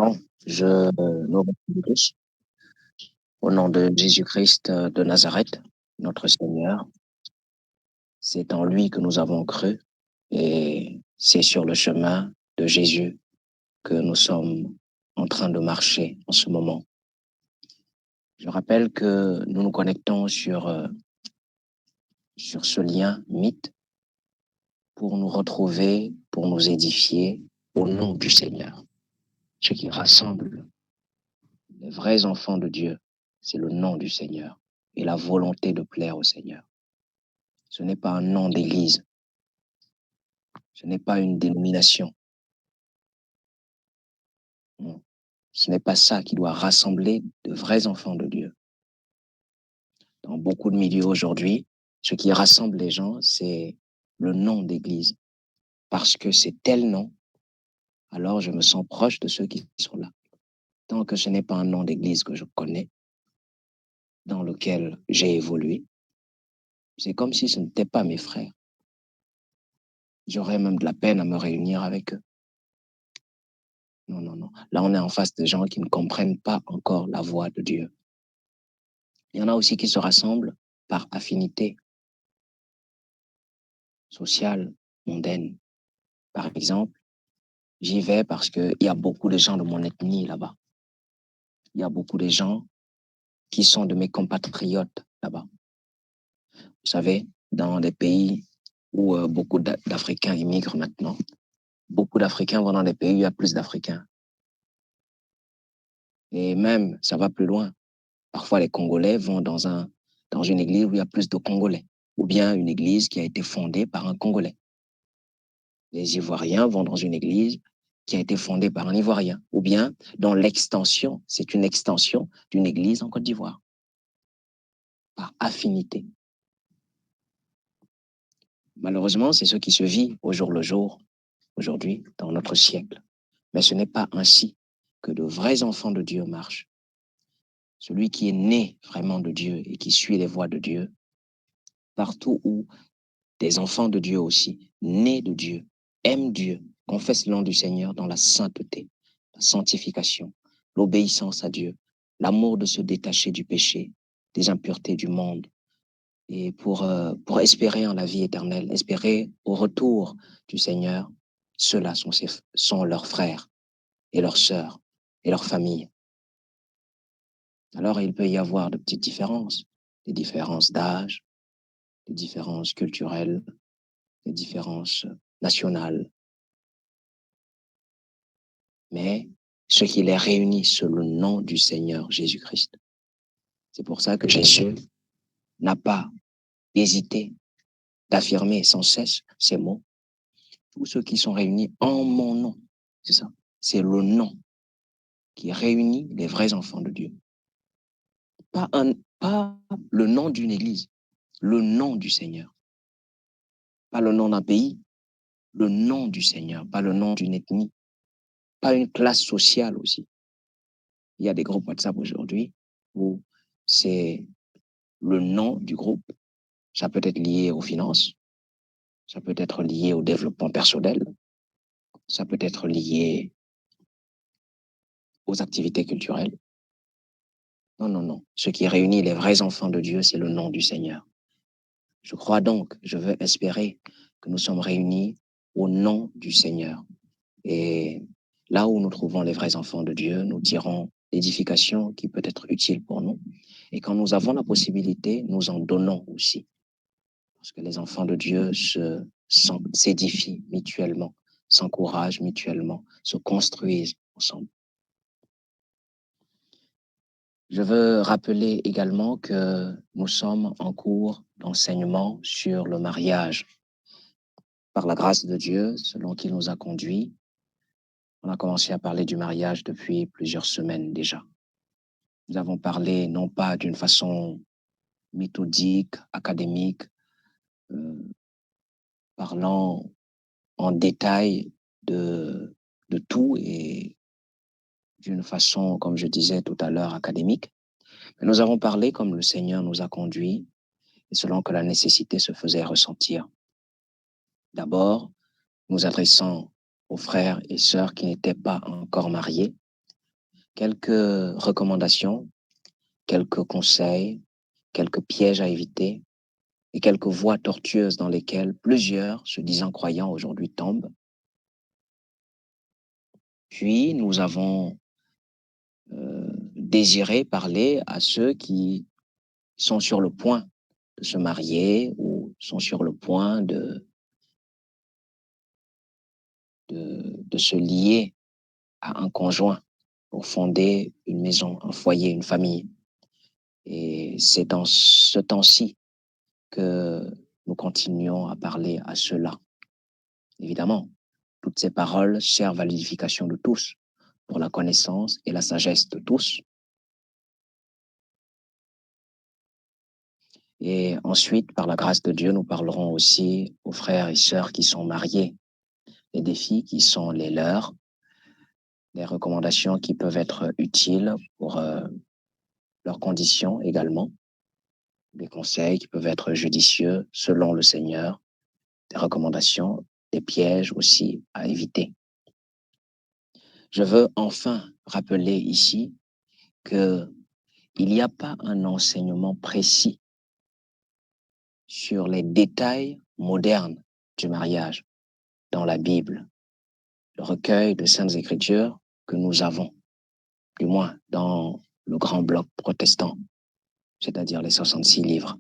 Bon, je nous remercie tous au nom de Jésus-Christ de Nazareth, notre Seigneur. C'est en lui que nous avons cru et c'est sur le chemin de Jésus que nous sommes en train de marcher en ce moment. Je rappelle que nous nous connectons sur ce lien mythe pour nous retrouver, pour nous édifier au nom du Seigneur. Ce qui rassemble les vrais enfants de Dieu, c'est le nom du Seigneur et la volonté de plaire au Seigneur. Ce n'est pas un nom d'église. Ce n'est pas une dénomination. Non. Ce n'est pas ça qui doit rassembler de vrais enfants de Dieu. Dans beaucoup de milieux aujourd'hui, ce qui rassemble les gens, c'est le nom d'église. Parce que c'est tel nom, alors je me sens proche de ceux qui sont là. Tant que ce n'est pas un nom d'église que je connais, dans lequel j'ai évolué, c'est comme si ce n'était pas mes frères. J'aurais même de la peine à me réunir avec eux. Non, non, non. Là, on est en face de gens qui ne comprennent pas encore la voix de Dieu. Il y en a aussi qui se rassemblent par affinité sociale, mondaine. Par exemple, j'y vais parce qu'il y a beaucoup de gens de mon ethnie là-bas. Il y a beaucoup de gens qui sont de mes compatriotes là-bas. Vous savez, dans des pays où beaucoup d'Africains immigrent maintenant, beaucoup d'Africains vont dans des pays où il y a plus d'Africains. Et même, ça va plus loin. Parfois, les Congolais vont dans une église où il y a plus de Congolais, ou bien une église qui a été fondée par un Congolais. Les Ivoiriens vont dans une église qui a été fondée par un Ivoirien, ou bien dans l'extension, c'est une extension d'une église en Côte d'Ivoire, par affinité. Malheureusement, c'est ce qui se vit au jour le jour, aujourd'hui, dans notre siècle. Mais ce n'est pas ainsi que de vrais enfants de Dieu marchent. Celui qui est né vraiment de Dieu et qui suit les voies de Dieu, partout où des enfants de Dieu aussi, nés de Dieu, aiment Dieu, confessent le nom du Seigneur dans la sainteté, la sanctification, l'obéissance à Dieu, l'amour de se détacher du péché, des impuretés du monde, et pour espérer en la vie éternelle, espérer au retour du Seigneur. Ceux-là sont leurs frères et leurs sœurs et leurs familles. Alors, il peut y avoir de petites différences, des différences d'âge, des différences culturelles, des différences nationales. Mais ce qui les réunit, c'est le nom du Seigneur Jésus-Christ. C'est pour ça que Jésus n'a pas hésité d'affirmer sans cesse ces mots. Tous ceux qui sont réunis en mon nom, c'est ça. C'est le nom qui réunit les vrais enfants de Dieu. Pas le nom d'une église, le nom du Seigneur. Pas le nom d'un pays, le nom du Seigneur, pas le nom d'une ethnie, pas une classe sociale aussi. Il y a des groupes WhatsApp aujourd'hui où c'est le nom du groupe. Ça peut être lié aux finances, ça peut être lié au développement personnel, ça peut être lié aux activités culturelles. Non, non, non. Ce qui réunit les vrais enfants de Dieu, c'est le nom du Seigneur. Je crois donc, je veux espérer que nous sommes réunis au nom du Seigneur. Et là où nous trouvons les vrais enfants de Dieu, nous tirons l'édification qui peut être utile pour nous. Et quand nous avons la possibilité, nous en donnons aussi. Parce que les enfants de Dieu s'édifient mutuellement, s'encouragent mutuellement, se construisent ensemble. Je veux rappeler également que nous sommes en cours d'enseignement sur le mariage. Par la grâce de Dieu, selon qui nous a conduits, on a commencé à parler du mariage depuis plusieurs semaines déjà. Nous avons parlé non pas d'une façon méthodique, académique, euh, parlant en détail de tout et d'une façon, comme je disais tout à l'heure, académique. Mais nous avons parlé comme le Seigneur nous a conduits et selon que la nécessité se faisait ressentir. D'abord, nous adressant aux frères et sœurs qui n'étaient pas encore mariés, quelques recommandations, quelques conseils, quelques pièges à éviter et quelques voies tortueuses dans lesquelles plusieurs, se disant croyants aujourd'hui, tombent. Puis, nous avons désiré parler à ceux qui sont sur le point de se marier ou sont sur le point de se lier à un conjoint pour fonder une maison, un foyer, une famille. Et c'est dans ce temps-ci que nous continuons à parler à ceux-là. Évidemment, toutes ces paroles servent à l'édification de tous, pour la connaissance et la sagesse de tous. Et ensuite, par la grâce de Dieu, nous parlerons aussi aux frères et sœurs qui sont mariés, les défis qui sont les leurs, les recommandations qui peuvent être utiles pour leurs conditions également, des conseils qui peuvent être judicieux selon le Seigneur, des recommandations, des pièges aussi à éviter. Je veux enfin rappeler ici qu'il n'y a pas un enseignement précis sur les détails modernes du mariage dans la Bible, le recueil de Saintes Écritures que nous avons, du moins dans le grand bloc protestant, c'est-à-dire les 66 livres.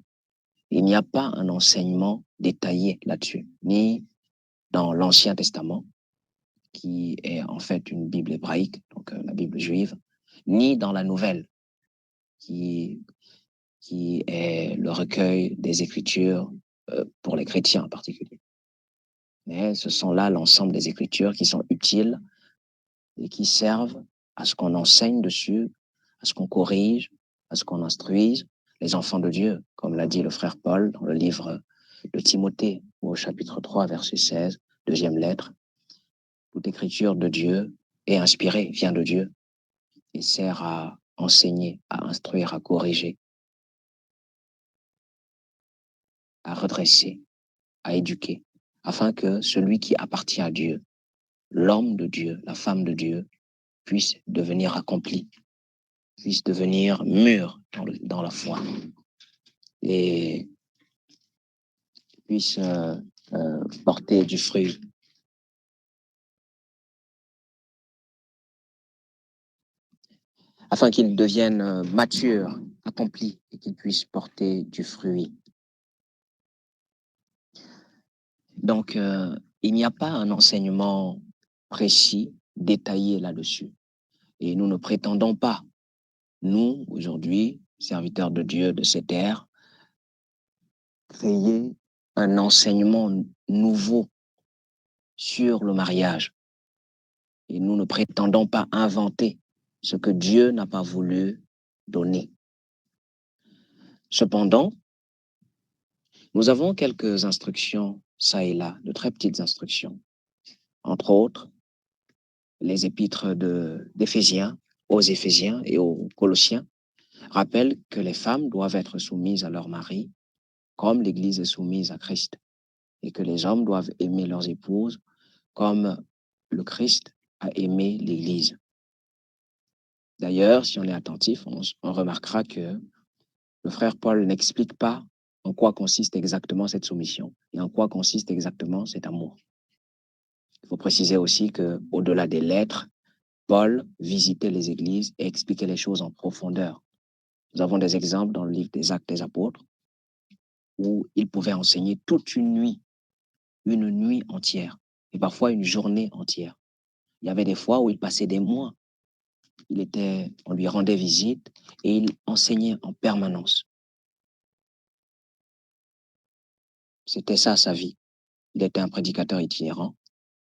Il n'y a pas un enseignement détaillé là-dessus, ni dans l'Ancien Testament, qui est en fait une Bible hébraïque, donc la Bible juive, ni dans la Nouvelle, qui est le recueil des Écritures pour les chrétiens en particulier. Mais ce sont là l'ensemble des Écritures qui sont utiles et qui servent à ce qu'on enseigne dessus, à ce qu'on corrige, à ce qu'on instruise les enfants de Dieu, comme l'a dit le frère Paul dans le livre de Timothée, au chapitre 3, verset 16, deuxième lettre. Toute écriture de Dieu est inspirée, vient de Dieu, et sert à enseigner, à instruire, à corriger, à redresser, à éduquer, afin que celui qui appartient à Dieu, l'homme de Dieu, la femme de Dieu, puisse devenir accompli, puisse devenir mûr dans la foi et puisse porter du fruit. Afin qu'il devienne mature, accompli et qu'il puisse porter du fruit. Donc, il n'y a pas un enseignement précis, détaillé là-dessus. Et nous ne prétendons pas, nous, aujourd'hui, serviteurs de Dieu de cette ère, créer un enseignement nouveau sur le mariage. Et nous ne prétendons pas inventer ce que Dieu n'a pas voulu donner. Cependant, nous avons quelques instructions, ça et là, de très petites instructions. Entre autres, les épîtres d'Éphésiens, aux Éphésiens et aux Colossiens rappellent que les femmes doivent être soumises à leur mari comme l'Église est soumise à Christ et que les hommes doivent aimer leurs épouses comme le Christ a aimé l'Église. D'ailleurs, si on est attentif, on remarquera que le frère Paul n'explique pas en quoi consiste exactement cette soumission et en quoi consiste exactement cet amour. Il faut préciser aussi qu'au-delà des lettres, Paul visitait les églises et expliquait les choses en profondeur. Nous avons des exemples dans le livre des Actes des Apôtres où il pouvait enseigner toute une nuit entière et parfois une journée entière. Il y avait des fois où il passait des mois. On lui rendait visite et il enseignait en permanence. C'était ça sa vie. Il était un prédicateur itinérant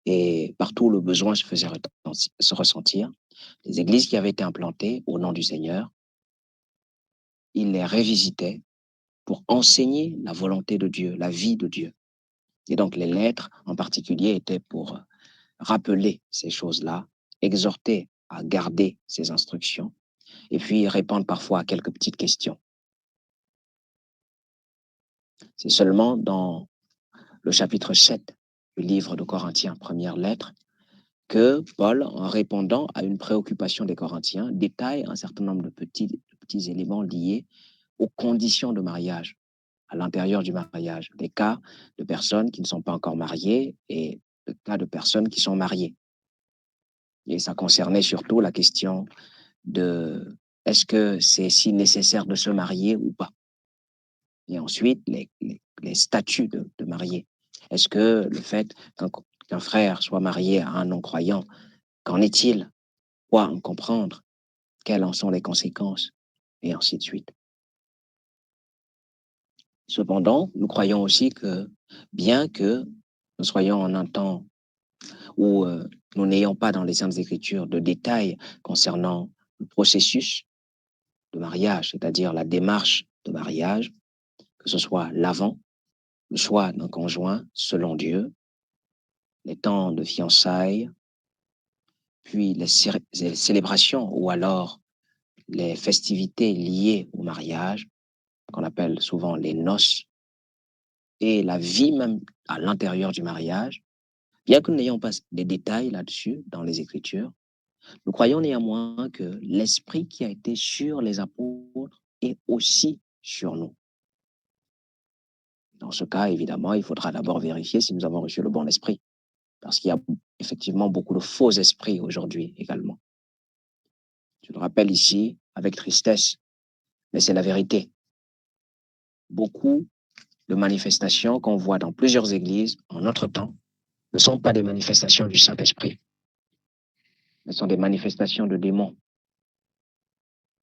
et partout le besoin se faisait se ressentir. Les églises qui avaient été implantées au nom du Seigneur, il les révisitait pour enseigner la volonté de Dieu, la vie de Dieu. Et donc les lettres en particulier étaient pour rappeler ces choses-là, exhorter à garder ces instructions et puis répondre parfois à quelques petites questions. C'est seulement dans le chapitre 7 du livre de Corinthiens, première lettre, que Paul, en répondant à une préoccupation des Corinthiens, détaille un certain nombre de petits éléments liés aux conditions de mariage, à l'intérieur du mariage, des cas de personnes qui ne sont pas encore mariées et des cas de personnes qui sont mariées. Et ça concernait surtout la question de est-ce que c'est si nécessaire de se marier ou pas? Et ensuite, les statuts de marié. Est-ce que le fait qu'un frère soit marié à un non-croyant, qu'en est-il? Quoi en comprendre? Quelles en sont les conséquences? Et ainsi de suite. Cependant, nous croyons aussi que, bien que nous soyons en un temps où nous n'ayons pas dans les Saintes Écritures de détails concernant le processus de mariage, c'est-à-dire la démarche de mariage, que ce soit l'avant, le choix d'un conjoint selon Dieu, les temps de fiançailles, puis les célébrations ou alors les festivités liées au mariage, qu'on appelle souvent les noces, et la vie même à l'intérieur du mariage, bien que nous n'ayons pas des détails là-dessus dans les Écritures, nous croyons néanmoins que l'esprit qui a été sur les apôtres est aussi sur nous. Dans ce cas, évidemment, il faudra d'abord vérifier si nous avons reçu le bon esprit, parce qu'il y a effectivement beaucoup de faux esprits aujourd'hui également. Je le rappelle ici avec tristesse, mais c'est la vérité. Beaucoup de manifestations qu'on voit dans plusieurs églises en notre temps ne sont pas des manifestations du Saint-Esprit, mais sont des manifestations de démons.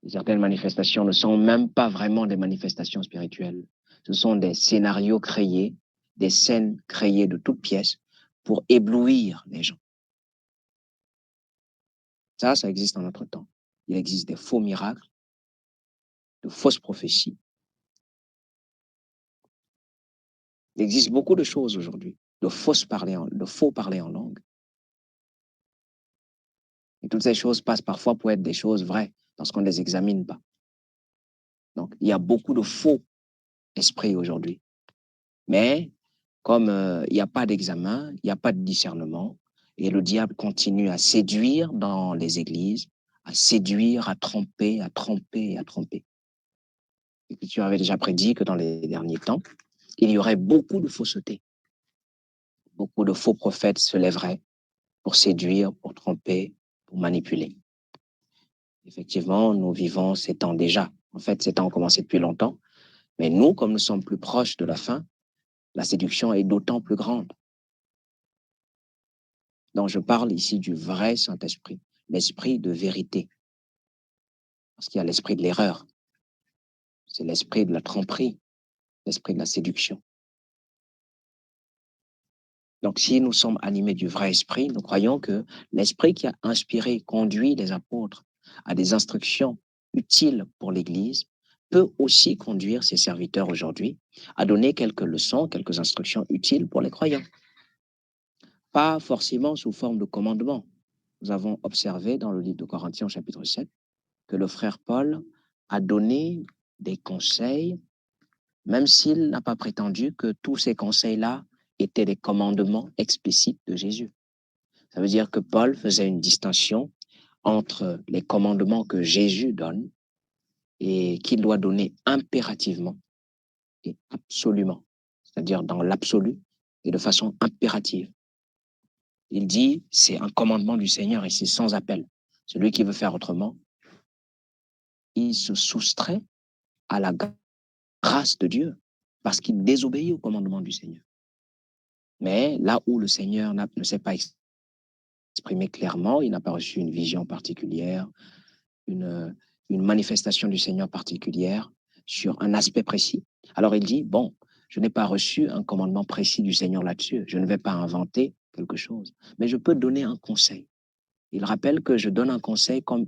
Certaines manifestations ne sont même pas vraiment des manifestations spirituelles. Ce sont des scénarios créés, des scènes créées de toutes pièces pour éblouir les gens. Ça existe en notre temps. Il existe des faux miracles, de fausses prophéties. Il existe beaucoup de choses aujourd'hui, de faux parler en langue. Et toutes ces choses passent parfois pour être des choses vraies lorsqu'on ne les examine pas. Donc, il y a beaucoup de faux esprits aujourd'hui. Mais comme il n'y a pas d'examen, il n'y a pas de discernement, et le diable continue à séduire dans les églises, à séduire, à tromper, à tromper et à tromper. Et puis tu avais déjà prédit que dans les derniers temps, il y aurait beaucoup de fausseté. Beaucoup de faux prophètes se lèveraient pour séduire, pour tromper, pour manipuler. Effectivement, nous vivons ces temps déjà. En fait, ces temps ont commencé depuis longtemps. Mais nous, comme nous sommes plus proches de la fin, la séduction est d'autant plus grande. Donc, je parle ici du vrai Saint-Esprit, l'esprit de vérité. Parce qu'il y a l'esprit de l'erreur. C'est l'esprit de la tromperie, l'esprit de la séduction. Donc, si nous sommes animés du vrai esprit, nous croyons que l'esprit qui a inspiré, conduit les apôtres à des instructions utiles pour l'Église peut aussi conduire ses serviteurs aujourd'hui à donner quelques leçons, quelques instructions utiles pour les croyants. Pas forcément sous forme de commandement. Nous avons observé dans le livre de Corinthiens, chapitre 7, que le frère Paul a donné des conseils, même s'il n'a pas prétendu que tous ces conseils-là étaient des commandements explicites de Jésus. Ça veut dire que Paul faisait une distinction entre les commandements que Jésus donne et qu'il doit donner impérativement et absolument, c'est-à-dire dans l'absolu et de façon impérative. Il dit, c'est un commandement du Seigneur et c'est sans appel. Celui qui veut faire autrement, il se soustrait à la grâce de Dieu parce qu'il désobéit au commandement du Seigneur. Mais là où le Seigneur ne s'est pas exprimé clairement, il n'a pas reçu une vision particulière, une, une manifestation du Seigneur particulière sur un aspect précis. Alors il dit, bon, je n'ai pas reçu un commandement précis du Seigneur là-dessus. Je ne vais pas inventer quelque chose, mais je peux donner un conseil. Il rappelle que je donne un conseil comme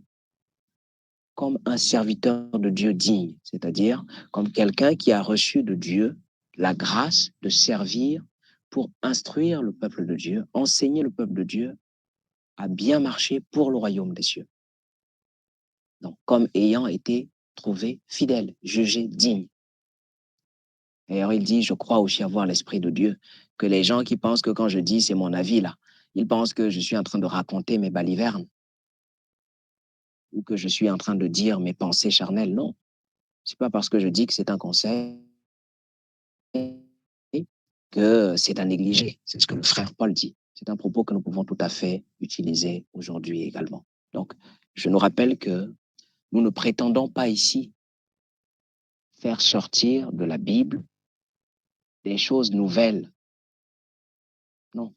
un serviteur de Dieu digne, c'est-à-dire comme quelqu'un qui a reçu de Dieu la grâce de servir pour instruire le peuple de Dieu, enseigner le peuple de Dieu à bien marcher pour le royaume des cieux. Donc, comme ayant été trouvé fidèle, jugé digne. D'ailleurs, il dit, je crois aussi avoir l'Esprit de Dieu, que les gens qui pensent que quand je dis c'est mon avis là, Ils pensent que je suis en train de raconter mes balivernes ou que je suis en train de dire mes pensées charnelles. Non, c'est pas parce que je dis que c'est un conseil que c'est à négliger. C'est ce que le frère Paul dit. C'est un propos que nous pouvons tout à fait utiliser aujourd'hui également. Donc, je nous rappelle que nous ne prétendons pas ici faire sortir de la Bible des choses nouvelles. Non.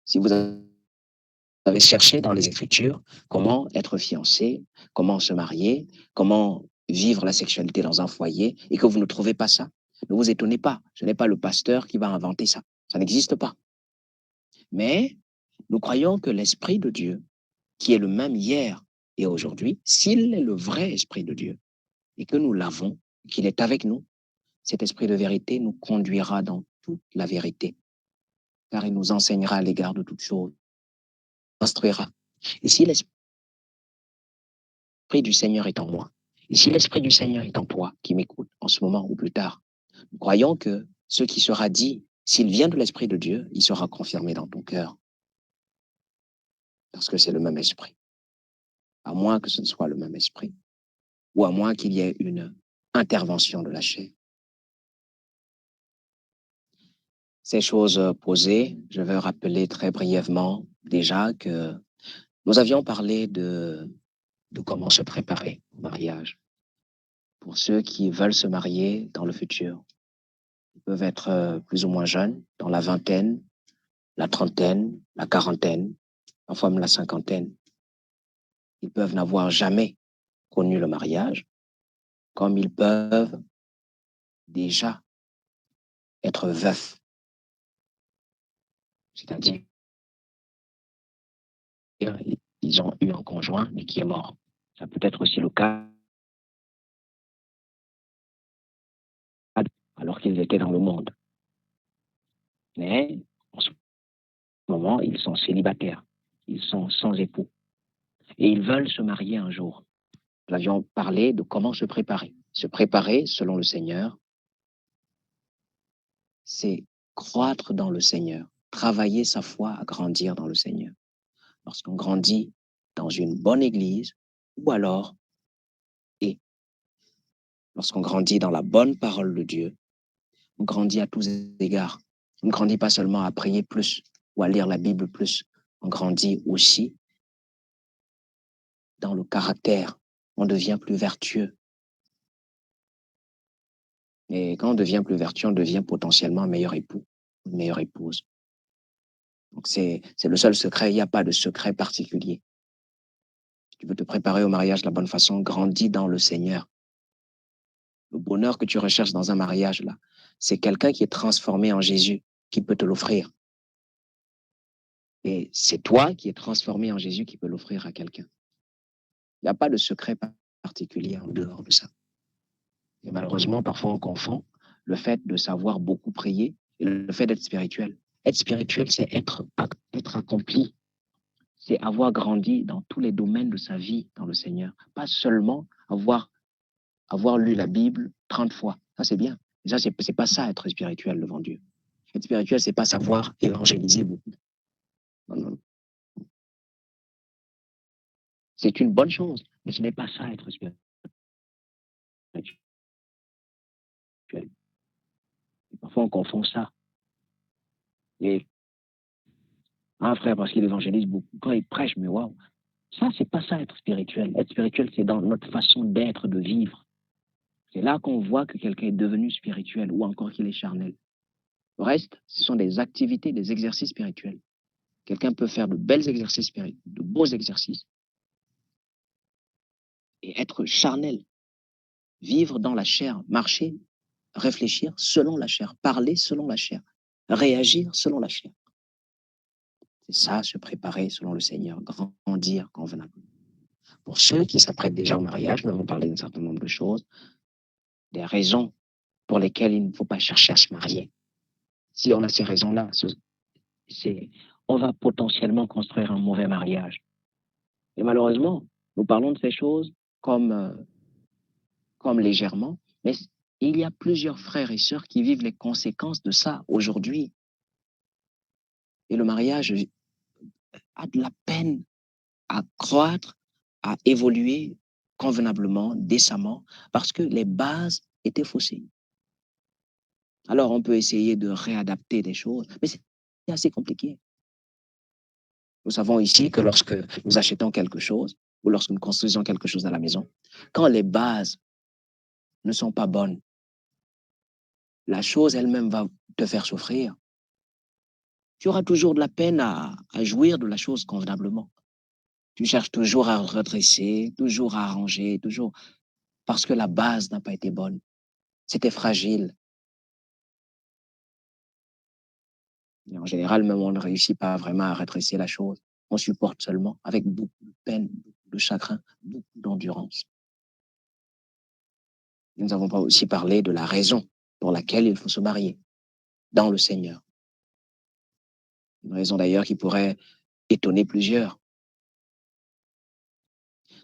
Si vous avez cherché dans les Écritures comment être fiancé, comment se marier, comment vivre la sexualité dans un foyer, et que vous ne trouvez pas ça, ne vous étonnez pas. Ce n'est pas le pasteur qui va inventer ça. Ça n'existe pas. Mais nous croyons que l'Esprit de Dieu, qui est le même hier et aujourd'hui, s'il est le vrai Esprit de Dieu, et que nous l'avons, qu'il est avec nous, cet Esprit de vérité nous conduira dans toute la vérité, car il nous enseignera à l'égard de toutes choses, instruira. Et si l'Esprit du Seigneur est en moi, et si l'Esprit du Seigneur est en toi, qui m'écoute en ce moment ou plus tard, nous croyons que ce qui sera dit, s'il vient de l'Esprit de Dieu, il sera confirmé dans ton cœur, parce que c'est le même Esprit. À moins que ce ne soit le même Esprit, ou à moins qu'il y ait une intervention de la chair. Ces choses posées, je vais rappeler très brièvement déjà que nous avions parlé de comment se préparer au mariage. Pour ceux qui veulent se marier dans le futur, ils peuvent être plus ou moins jeunes, dans la vingtaine, la trentaine, la quarantaine, parfois même la cinquantaine. Ils peuvent n'avoir jamais connu le mariage, comme ils peuvent déjà être veufs, c'est-à-dire ils ont eu un conjoint mais qui est mort. Ça peut être aussi le cas alors qu'ils étaient dans le monde. Mais en ce moment, ils sont célibataires, ils sont sans époux et ils veulent se marier un jour. Nous avions parlé de comment se préparer. Se préparer, selon le Seigneur, c'est croître dans le Seigneur, travailler sa foi à grandir dans le Seigneur. Lorsqu'on grandit dans une bonne église, ou alors, et lorsqu'on grandit dans la bonne parole de Dieu, on grandit à tous égards. On ne grandit pas seulement à prier plus ou à lire la Bible plus, on grandit aussi dans le caractère, on devient plus vertueux. Et quand on devient plus vertueux, on devient potentiellement un meilleur époux, une meilleure épouse. Donc c'est le seul secret, il n'y a pas de secret particulier. Si tu veux te préparer au mariage de la bonne façon, grandis dans le Seigneur. Le bonheur que tu recherches dans un mariage, là, c'est quelqu'un qui est transformé en Jésus, qui peut te l'offrir. Et c'est toi qui es transformé en Jésus qui peut l'offrir à quelqu'un. Il n'y a pas de secret particulier en dehors de ça. Et malheureusement, parfois, on confond le fait de savoir beaucoup prier et le fait d'être spirituel. Être spirituel, c'est être accompli. C'est avoir grandi dans tous les domaines de sa vie dans le Seigneur. Pas seulement avoir lu la Bible 30 fois. Ça, c'est bien. Et ça, c'est pas ça, être spirituel devant Dieu. Être spirituel, c'est pas savoir évangéliser beaucoup. Non, non. C'est une bonne chose, mais ce n'est pas ça, être spirituel. Et parfois, on confond ça. Et un frère, parce qu'il évangélise beaucoup, quand il prêche, mais waouh, ça, c'est pas ça, être spirituel. Être spirituel, c'est dans notre façon d'être, de vivre. C'est là qu'on voit que quelqu'un est devenu spirituel ou encore qu'il est charnel. Le reste, ce sont des activités, des exercices spirituels. Quelqu'un peut faire de bels exercices spirituels, de beaux exercices, et être charnel, vivre dans la chair, marcher, réfléchir selon la chair, parler selon la chair, réagir selon la chair. C'est ça, se préparer selon le Seigneur, grandir convenablement. Pour ceux qui s'apprêtent déjà au mariage, nous avons parlé d'un certain nombre de choses, des raisons pour lesquelles il ne faut pas chercher à se marier. Si on a ces raisons-là, on va potentiellement construire un mauvais mariage. Et malheureusement, nous parlons de ces choses comme légèrement, mais il y a plusieurs frères et sœurs qui vivent les conséquences de ça aujourd'hui. Et le mariage a de la peine à croître, à évoluer convenablement, décemment, parce que les bases étaient faussées. Alors, on peut essayer de réadapter des choses, mais c'est assez compliqué. Nous savons ici que lorsque nous achetons quelque chose ou lorsque nous construisons quelque chose à la maison, quand les bases ne sont pas bonnes, la chose elle-même va te faire souffrir. Tu auras toujours de la peine à jouir de la chose convenablement. Tu cherches toujours à redresser, toujours à arranger, toujours parce que la base n'a pas été bonne. C'était fragile. Et en général, même on ne réussit pas vraiment à redresser la chose. On supporte seulement avec beaucoup de peine, beaucoup de chagrin, beaucoup d'endurance. Nous avons pas aussi parlé de la raison pour laquelle il faut se marier dans le Seigneur. Une raison d'ailleurs qui pourrait étonner plusieurs.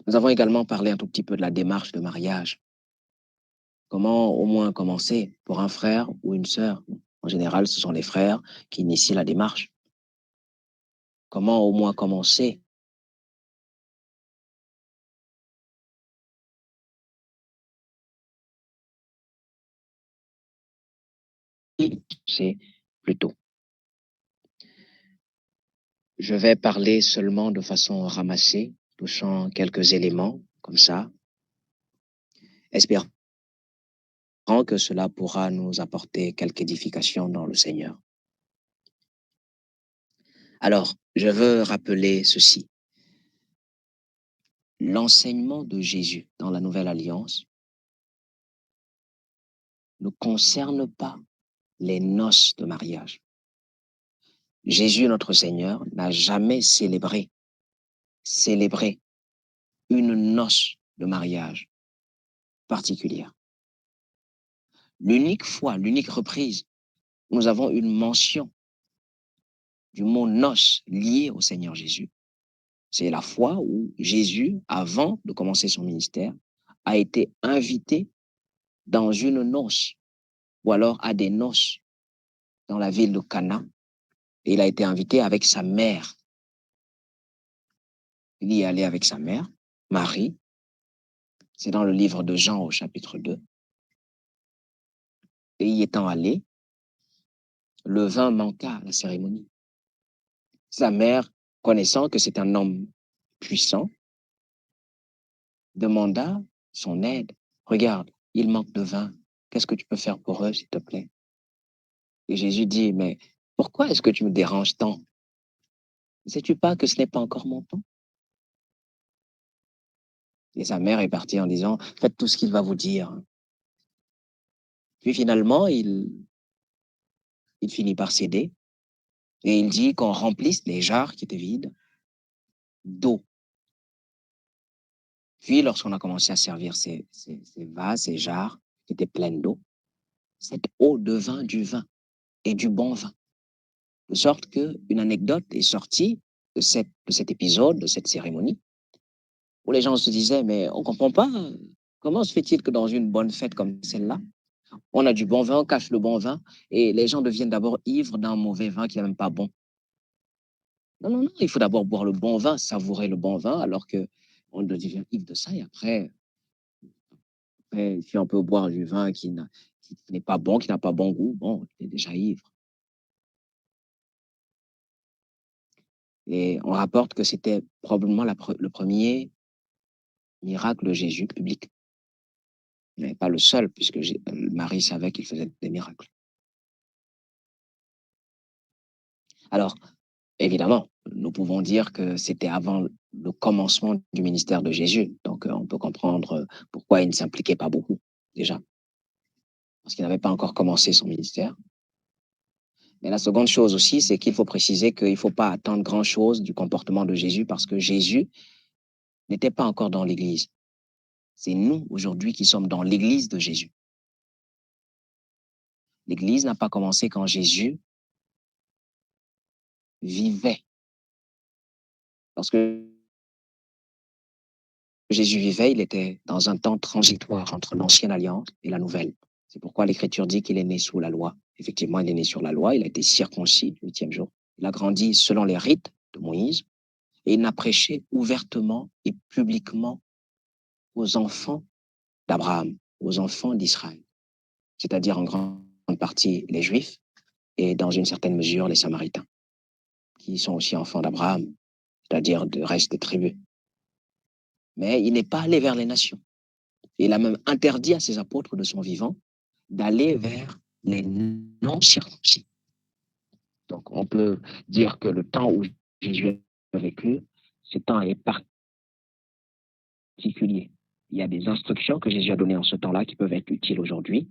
Nous avons également parlé un tout petit peu de la démarche de mariage. Comment au moins commencer pour un frère ou une sœur. En général, ce sont les frères qui initient la démarche. Comment au moins commencer? C'est plutôt. Je vais parler seulement de façon ramassée, touchant quelques éléments comme ça, espérant que cela pourra nous apporter quelque édification dans le Seigneur. Alors, je veux rappeler ceci. L'enseignement de Jésus dans la Nouvelle Alliance ne concerne pas les noces de mariage. Jésus, notre Seigneur, n'a jamais célébré une noce de mariage particulière. L'unique fois, l'unique reprise, où nous avons une mention du mot noce lié au Seigneur Jésus, c'est la fois où Jésus, avant de commencer son ministère, a été invité dans une noce, ou alors à des noces dans la ville de Cana, et il a été invité avec sa mère. Il y est allé avec sa mère, Marie. C'est dans le livre de Jean au chapitre 2. Et y étant allé, le vin manqua à la cérémonie. Sa mère, connaissant que c'est un homme puissant, demanda son aide. Regarde, il manque de vin. Qu'est-ce que tu peux faire pour eux, s'il te plaît? Et Jésus dit, mais pourquoi est-ce que tu me déranges tant? Ne sais-tu pas que ce n'est pas encore mon temps? Et sa mère est partie en disant, faites tout ce qu'il va vous dire. Puis finalement, il finit par céder et il dit qu'on remplisse les jarres qui étaient vides d'eau. Puis, lorsqu'on a commencé à servir ces vases, ces jarres qui étaient pleines d'eau, cette eau devint du vin et du bon vin. De sorte qu'une anecdote est sortie de cet épisode, de cette cérémonie, où les gens se disaient, mais on ne comprend pas, comment se fait-il que dans une bonne fête comme celle-là, on a du bon vin, on cache le bon vin, et les gens deviennent d'abord ivres d'un mauvais vin qui n'est même pas bon. Non, non, non, il faut d'abord boire le bon vin, savourer le bon vin, alors que on devient ivre de ça, et après, si on peut boire du vin qui n'est pas bon, qui n'a pas bon goût, bon, on est déjà ivre. Et on rapporte que c'était probablement le premier miracle de Jésus public, mais pas le seul, puisque Marie savait qu'il faisait des miracles. Alors, évidemment, nous pouvons dire que c'était avant le commencement du ministère de Jésus, donc on peut comprendre pourquoi il ne s'impliquait pas beaucoup, déjà, parce qu'il n'avait pas encore commencé son ministère. Mais la seconde chose aussi, c'est qu'il faut préciser qu'il ne faut pas attendre grand-chose du comportement de Jésus, parce que Jésus n'était pas encore dans l'Église. C'est nous, aujourd'hui, qui sommes dans l'Église de Jésus. L'Église n'a pas commencé quand Jésus vivait. Lorsque Jésus vivait, il était dans un temps transitoire entre l'ancienne alliance et la nouvelle. C'est pourquoi l'Écriture dit qu'il est né sous la loi. Effectivement, il est né sur la loi, il a été circoncis le 8e jour. Il a grandi selon les rites de Moïse, et il n'a prêché ouvertement et publiquement aux enfants d'Abraham, aux enfants d'Israël, c'est-à-dire en grande partie les Juifs et dans une certaine mesure les Samaritains, qui sont aussi enfants d'Abraham, c'est-à-dire du reste des tribus. Mais il n'est pas allé vers les nations. Il a même interdit à ses apôtres de son vivant d'aller vers les non-circoncis. Donc, on peut dire que le temps où Jésus a vécu, ce temps est particulier. Il y a des instructions que Jésus a données en ce temps-là qui peuvent être utiles aujourd'hui,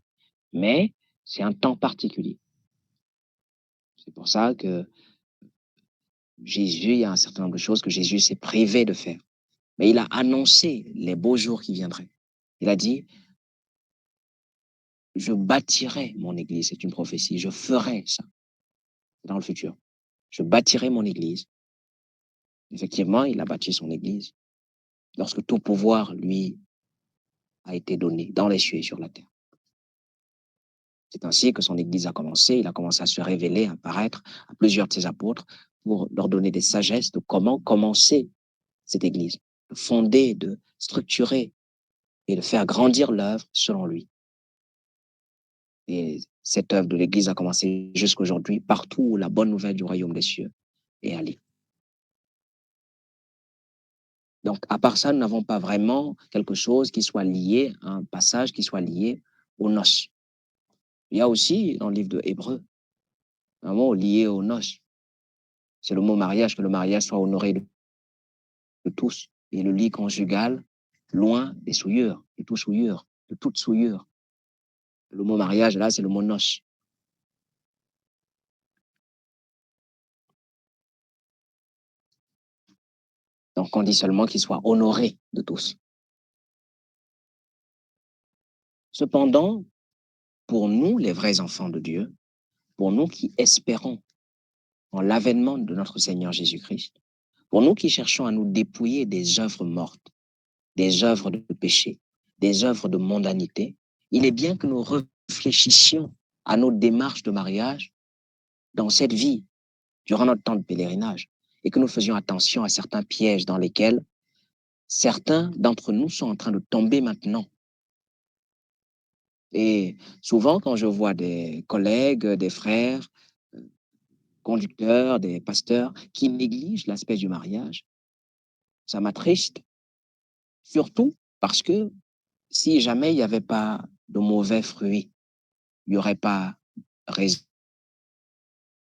mais c'est un temps particulier. C'est pour ça que Jésus, il y a un certain nombre de choses que Jésus s'est privé de faire. Mais il a annoncé les beaux jours qui viendraient. Il a dit, je bâtirai mon église, c'est une prophétie, je ferai ça dans le futur. Je bâtirai mon église. Effectivement, il a bâti son église lorsque tout pouvoir lui a été donné dans les cieux et sur la terre. C'est ainsi que son église a commencé. Il a commencé à se révéler, à apparaître à plusieurs de ses apôtres pour leur donner des sagesses de comment commencer cette église, de fonder, de structurer et de faire grandir l'œuvre selon lui. Et cette œuvre de l'Église a commencé jusqu'à aujourd'hui, partout où la bonne nouvelle du royaume des cieux est allée. Donc, à part ça, nous n'avons pas vraiment quelque chose qui soit lié, un passage qui soit lié aux noces. Il y a aussi, dans le livre de Hébreux, un mot lié aux noces. C'est le mot mariage, que le mariage soit honoré de tous. Et le lit conjugal, loin des souillures, de toute souillure, de toute souillure. Le mot mariage, là, c'est le mot noce. Donc, on dit seulement qu'il soit honoré de tous. Cependant, pour nous, les vrais enfants de Dieu, pour nous qui espérons en l'avènement de notre Seigneur Jésus-Christ, pour nous qui cherchons à nous dépouiller des œuvres mortes, des œuvres de péché, des œuvres de mondanité, il est bien que nous réfléchissions à nos démarches de mariage dans cette vie, durant notre temps de pèlerinage, et que nous faisions attention à certains pièges dans lesquels certains d'entre nous sont en train de tomber maintenant. Et souvent, quand je vois des collègues, des frères, conducteurs, des pasteurs qui négligent l'aspect du mariage, ça m'attriste, surtout parce que si jamais il n'y avait pas de mauvais fruits, il n'y aurait pas raison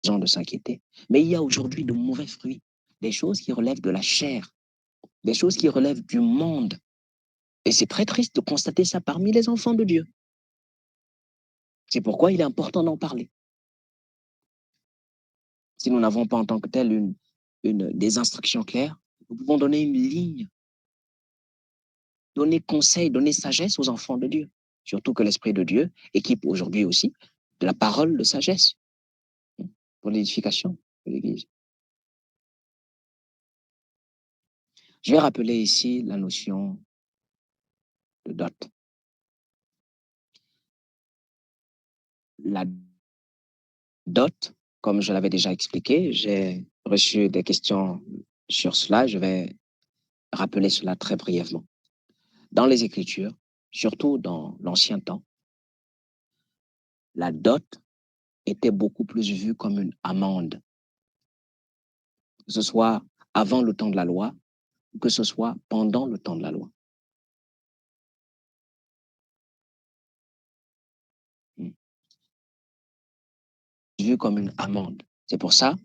de s'inquiéter. Mais il y a aujourd'hui de mauvais fruits, des choses qui relèvent de la chair, des choses qui relèvent du monde. Et c'est très triste de constater ça parmi les enfants de Dieu. C'est pourquoi il est important d'en parler. Si nous n'avons pas en tant que tel des instructions claires, nous pouvons donner une ligne, donner conseil, donner sagesse aux enfants de Dieu. Surtout que l'Esprit de Dieu équipe aujourd'hui aussi de la parole de sagesse pour l'édification de l'Église. Je vais rappeler ici la notion de dot. La dot, comme je l'avais déjà expliqué, j'ai reçu des questions sur cela. Je vais rappeler cela très brièvement. Dans les Écritures, surtout dans l'Ancien temps, la dot était beaucoup plus vue comme une amende, que ce soit avant le temps de la loi, ou que ce soit pendant le temps de la loi. Vue comme une amende. C'est pour ça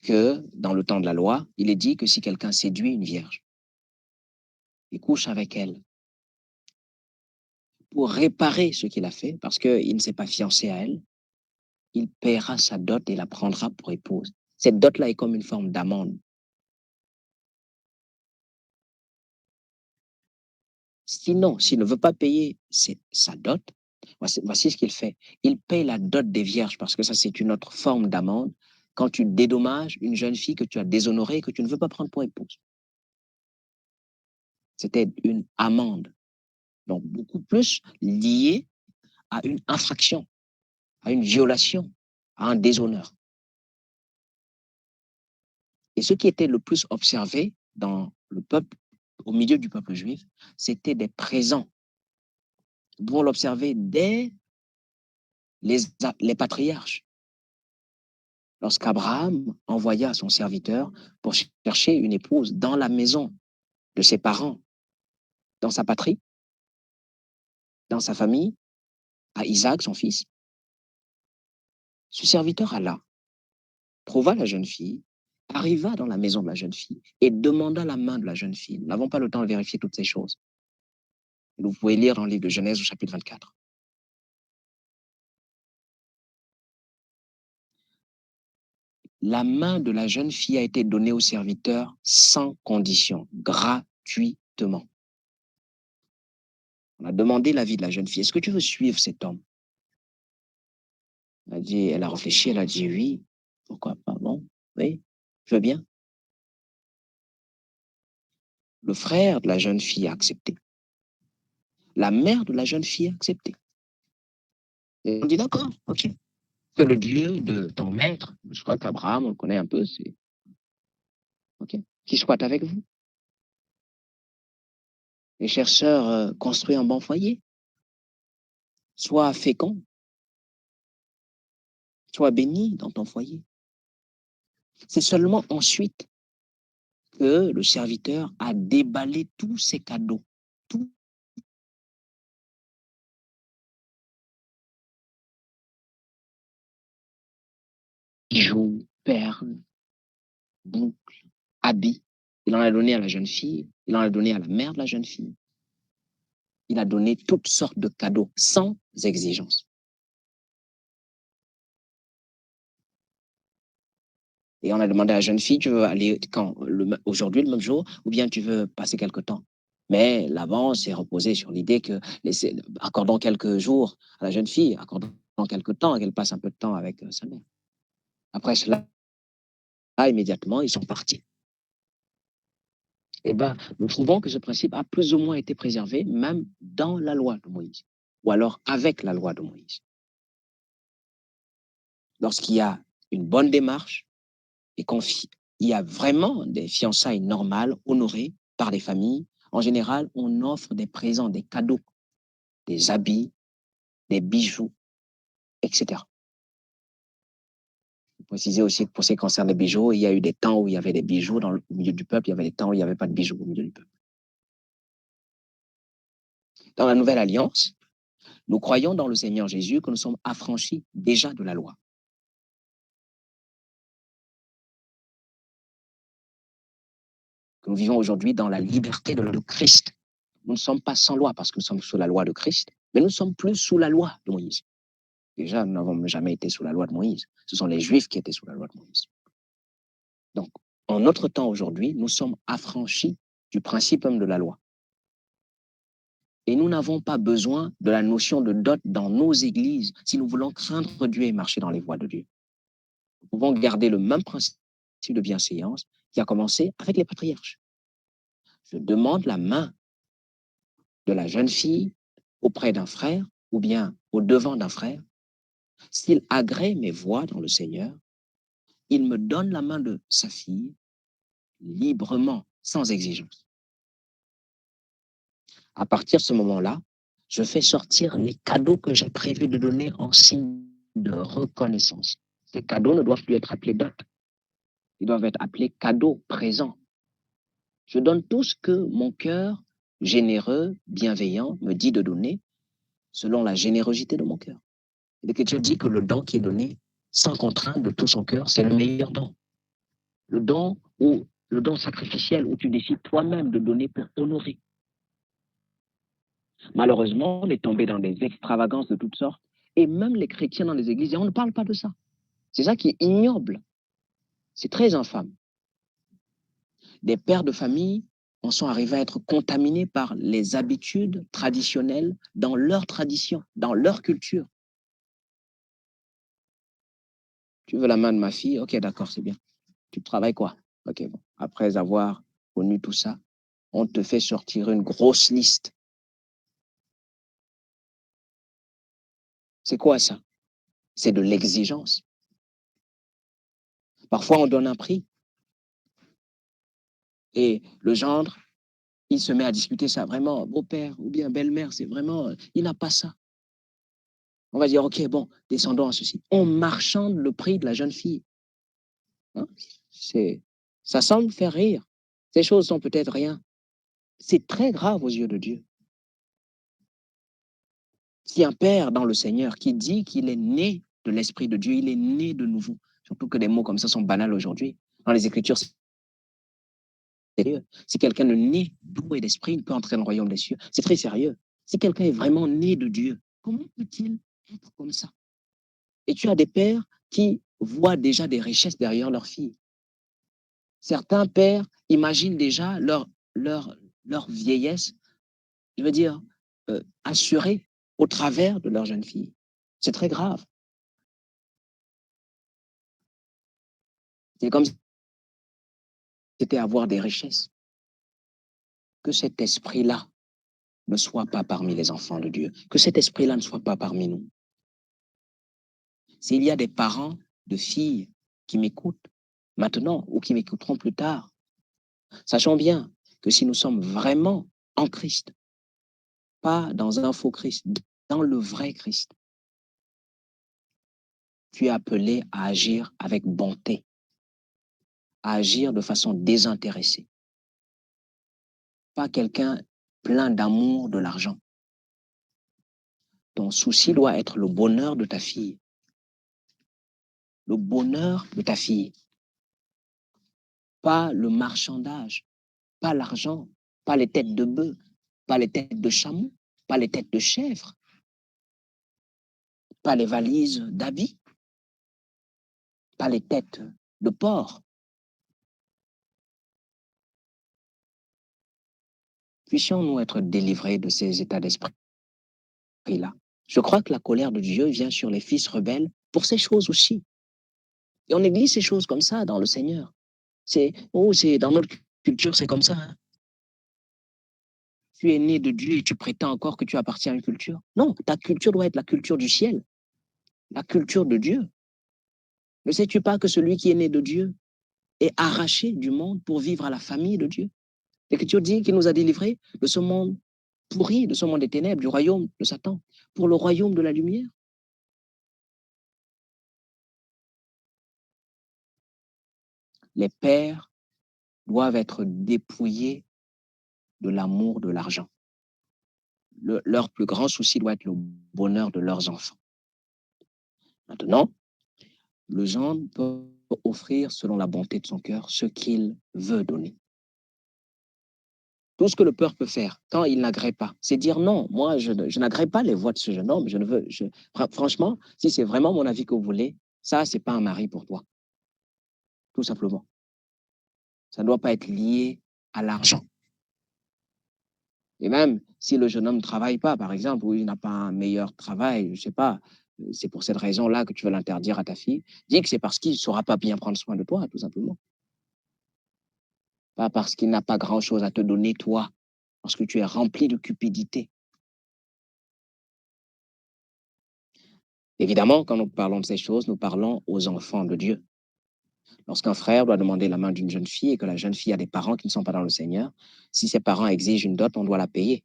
que dans le temps de la loi, il est dit que si quelqu'un séduit une vierge et couche avec elle pour réparer ce qu'il a fait, parce qu'il ne s'est pas fiancé à elle, il paiera sa dot et la prendra pour épouse. Cette dot-là est comme une forme d'amende. Sinon, s'il ne veut pas payer sa dot, voici ce qu'il fait. Il paye la dot des vierges, parce que ça, c'est une autre forme d'amende, quand tu dédommages une jeune fille que tu as déshonorée et que tu ne veux pas prendre pour épouse. C'était une amende. Donc, beaucoup plus liée à une infraction, à une violation, à un déshonneur. Et ce qui était le plus observé dans le peuple, au milieu du peuple juif, c'était des présents. Nous pouvons l'observer dès les patriarches. Lorsqu'Abraham envoya son serviteur pour chercher une épouse dans la maison de ses parents, dans sa patrie, dans sa famille, à Isaac, son fils, ce serviteur alla, trouva la jeune fille, arriva dans la maison de la jeune fille et demanda la main de la jeune fille. Nous n'avons pas le temps de vérifier toutes ces choses. Vous pouvez lire dans le livre de Genèse au chapitre 24. La main de la jeune fille a été donnée au serviteur sans condition, gratuitement. On a demandé l'avis de la jeune fille. Est-ce que tu veux suivre cet homme? Elle a réfléchi, elle a dit oui. Pourquoi pas? Bon, oui, je veux bien. Le frère de la jeune fille a accepté. La mère de la jeune fille a accepté. Et on dit d'accord, ok. Que le Dieu de ton maître, je crois qu'Abraham, on le connaît un peu, c'est ok, qui soit avec vous. Les chers sœurs, construis un bon foyer. Sois fécond. Sois béni dans ton foyer. C'est seulement ensuite que le serviteur a déballé tous ses cadeaux, tout. Bijoux, perles, boucles, habits. Il en a donné à la jeune fille, il en a donné à la mère de la jeune fille. Il a donné toutes sortes de cadeaux sans exigence. Et on a demandé à la jeune fille, tu veux aller quand? Aujourd'hui, le même jour, ou bien tu veux passer quelque temps? Mais l'avance s'est reposé sur l'idée que accordons quelques jours à la jeune fille, accordons quelques temps, qu'elle passe un peu de temps avec sa mère. Après cela, immédiatement, ils sont partis. Eh bien, nous trouvons que ce principe a plus ou moins été préservé, même dans la loi de Moïse, ou alors avec la loi de Moïse. Lorsqu'il y a une bonne démarche et il y a vraiment des fiançailles normales, honorées par les familles, en général, on offre des présents, des cadeaux, des habits, des bijoux, etc. Préciser aussi que pour ce qui concerne les bijoux, il y a eu des temps où il y avait des bijoux dans le milieu du peuple, il y avait des temps où il n'y avait pas de bijoux au milieu du peuple. Dans la Nouvelle Alliance, nous croyons dans le Seigneur Jésus que nous sommes affranchis déjà de la loi. Que nous vivons aujourd'hui dans la liberté de Christ. Nous ne sommes pas sans loi parce que nous sommes sous la loi de Christ, mais nous ne sommes plus sous la loi de Moïse. Déjà, nous n'avons jamais été sous la loi de Moïse. Ce sont les Juifs qui étaient sous la loi de Moïse. Donc, en notre temps aujourd'hui, nous sommes affranchis du principe même de la loi. Et nous n'avons pas besoin de la notion de dot dans nos églises si nous voulons craindre Dieu et marcher dans les voies de Dieu. Nous pouvons garder le même principe de bienséance qui a commencé avec les patriarches. Je demande la main de la jeune fille auprès d'un frère ou bien au devant d'un frère. S'il agrée mes voies dans le Seigneur, il me donne la main de sa fille librement, sans exigence. À partir de ce moment-là, je fais sortir les cadeaux que j'ai prévu de donner en signe de reconnaissance. Ces cadeaux ne doivent plus être appelés dot. Ils doivent être appelés cadeaux présents. Je donne tout ce que mon cœur généreux, bienveillant me dit de donner selon la générosité de mon cœur. L'Écriture dit que le don qui est donné sans contrainte de tout son cœur, c'est le meilleur don. Le don sacrificiel où tu décides toi-même de donner pour honorer. Malheureusement, on est tombé dans des extravagances de toutes sortes, et même les chrétiens dans les églises, et on ne parle pas de ça. C'est ça qui est ignoble. C'est très infâme. Des pères de famille en sont arrivés à être contaminés par les habitudes traditionnelles dans leur tradition, dans leur culture. Tu veux la main de ma fille? Ok, d'accord, c'est bien. Tu travailles quoi? Ok, bon. Après avoir connu tout ça, on te fait sortir une grosse liste. C'est quoi ça? C'est de l'exigence. Parfois, on donne un prix. Et le gendre, il se met à discuter ça. Vraiment, beau-père ou bien belle-mère, c'est vraiment, il n'a pas ça. On va dire, OK, bon, descendons à ceci. On marchande le prix de la jeune fille. Hein? C'est, ça semble faire rire. Ces choses sont peut-être rien. C'est très grave aux yeux de Dieu. Si un père dans le Seigneur qui dit qu'il est né de l'Esprit de Dieu, il est né de nouveau. Surtout que des mots comme ça sont banals aujourd'hui. Dans les Écritures, c'est sérieux. Si quelqu'un ne naît d'eau et d'esprit, il ne peut entrer dans le royaume des cieux. C'est très sérieux. Si quelqu'un est vraiment né de Dieu, comment peut-il être comme ça? Et tu as des pères qui voient déjà des richesses derrière leur fille. Certains pères imaginent déjà leur vieillesse, je veux dire, assurée au travers de leur jeune fille. C'est très grave. C'est comme si c'était avoir des richesses. Que cet esprit-là ne soit pas parmi les enfants de Dieu. Que cet esprit-là ne soit pas parmi nous. S'il y a des parents de filles qui m'écoutent maintenant ou qui m'écouteront plus tard, sachons bien que si nous sommes vraiment en Christ, pas dans un faux Christ, dans le vrai Christ, tu es appelé à agir avec bonté, à agir de façon désintéressée. Pas quelqu'un plein d'amour de l'argent. Ton souci doit être le bonheur de ta fille. Le bonheur de ta fille. Pas le marchandage, pas l'argent, pas les têtes de bœuf, pas les têtes de chameau, pas les têtes de chèvre, pas les valises d'habits, pas les têtes de porc. Puissions-nous être délivrés de ces états d'esprit-là. Je crois que la colère de Dieu vient sur les fils rebelles pour ces choses aussi. Et on néglige ces choses comme ça dans le Seigneur. C'est dans notre culture, c'est comme ça. Hein. Tu es né de Dieu et tu prétends encore que tu appartiens à une culture. Non, ta culture doit être la culture du ciel, la culture de Dieu. Ne sais-tu pas que celui qui est né de Dieu est arraché du monde pour vivre à la famille de Dieu? L'Écriture dit qu'il nous a délivrés de ce monde pourri, de ce monde des ténèbres, du royaume de Satan, pour le royaume de la lumière. Les pères doivent être dépouillés de l'amour de l'argent. Leur plus grand souci doit être le bonheur de leurs enfants. Maintenant, le gendre peut offrir, selon la bonté de son cœur, ce qu'il veut donner. Tout ce que le père peut faire quand il n'agrée pas, c'est dire non, moi je n'agrée pas les voix de ce jeune homme, je ne veux, franchement, si c'est vraiment mon avis que vous voulez, ça, c'est pas un mari pour toi, tout simplement. Ça ne doit pas être lié à l'argent. Et même si le jeune homme ne travaille pas, par exemple, ou il n'a pas un meilleur travail, je ne sais pas, c'est pour cette raison-là que tu veux l'interdire à ta fille, dis que c'est parce qu'il ne saura pas bien prendre soin de toi, tout simplement. Pas parce qu'il n'a pas grand-chose à te donner, toi, parce que tu es rempli de cupidité. Évidemment, quand nous parlons de ces choses, nous parlons aux enfants de Dieu. Lorsqu'un frère doit demander la main d'une jeune fille et que la jeune fille a des parents qui ne sont pas dans le Seigneur, si ses parents exigent une dot, on doit la payer.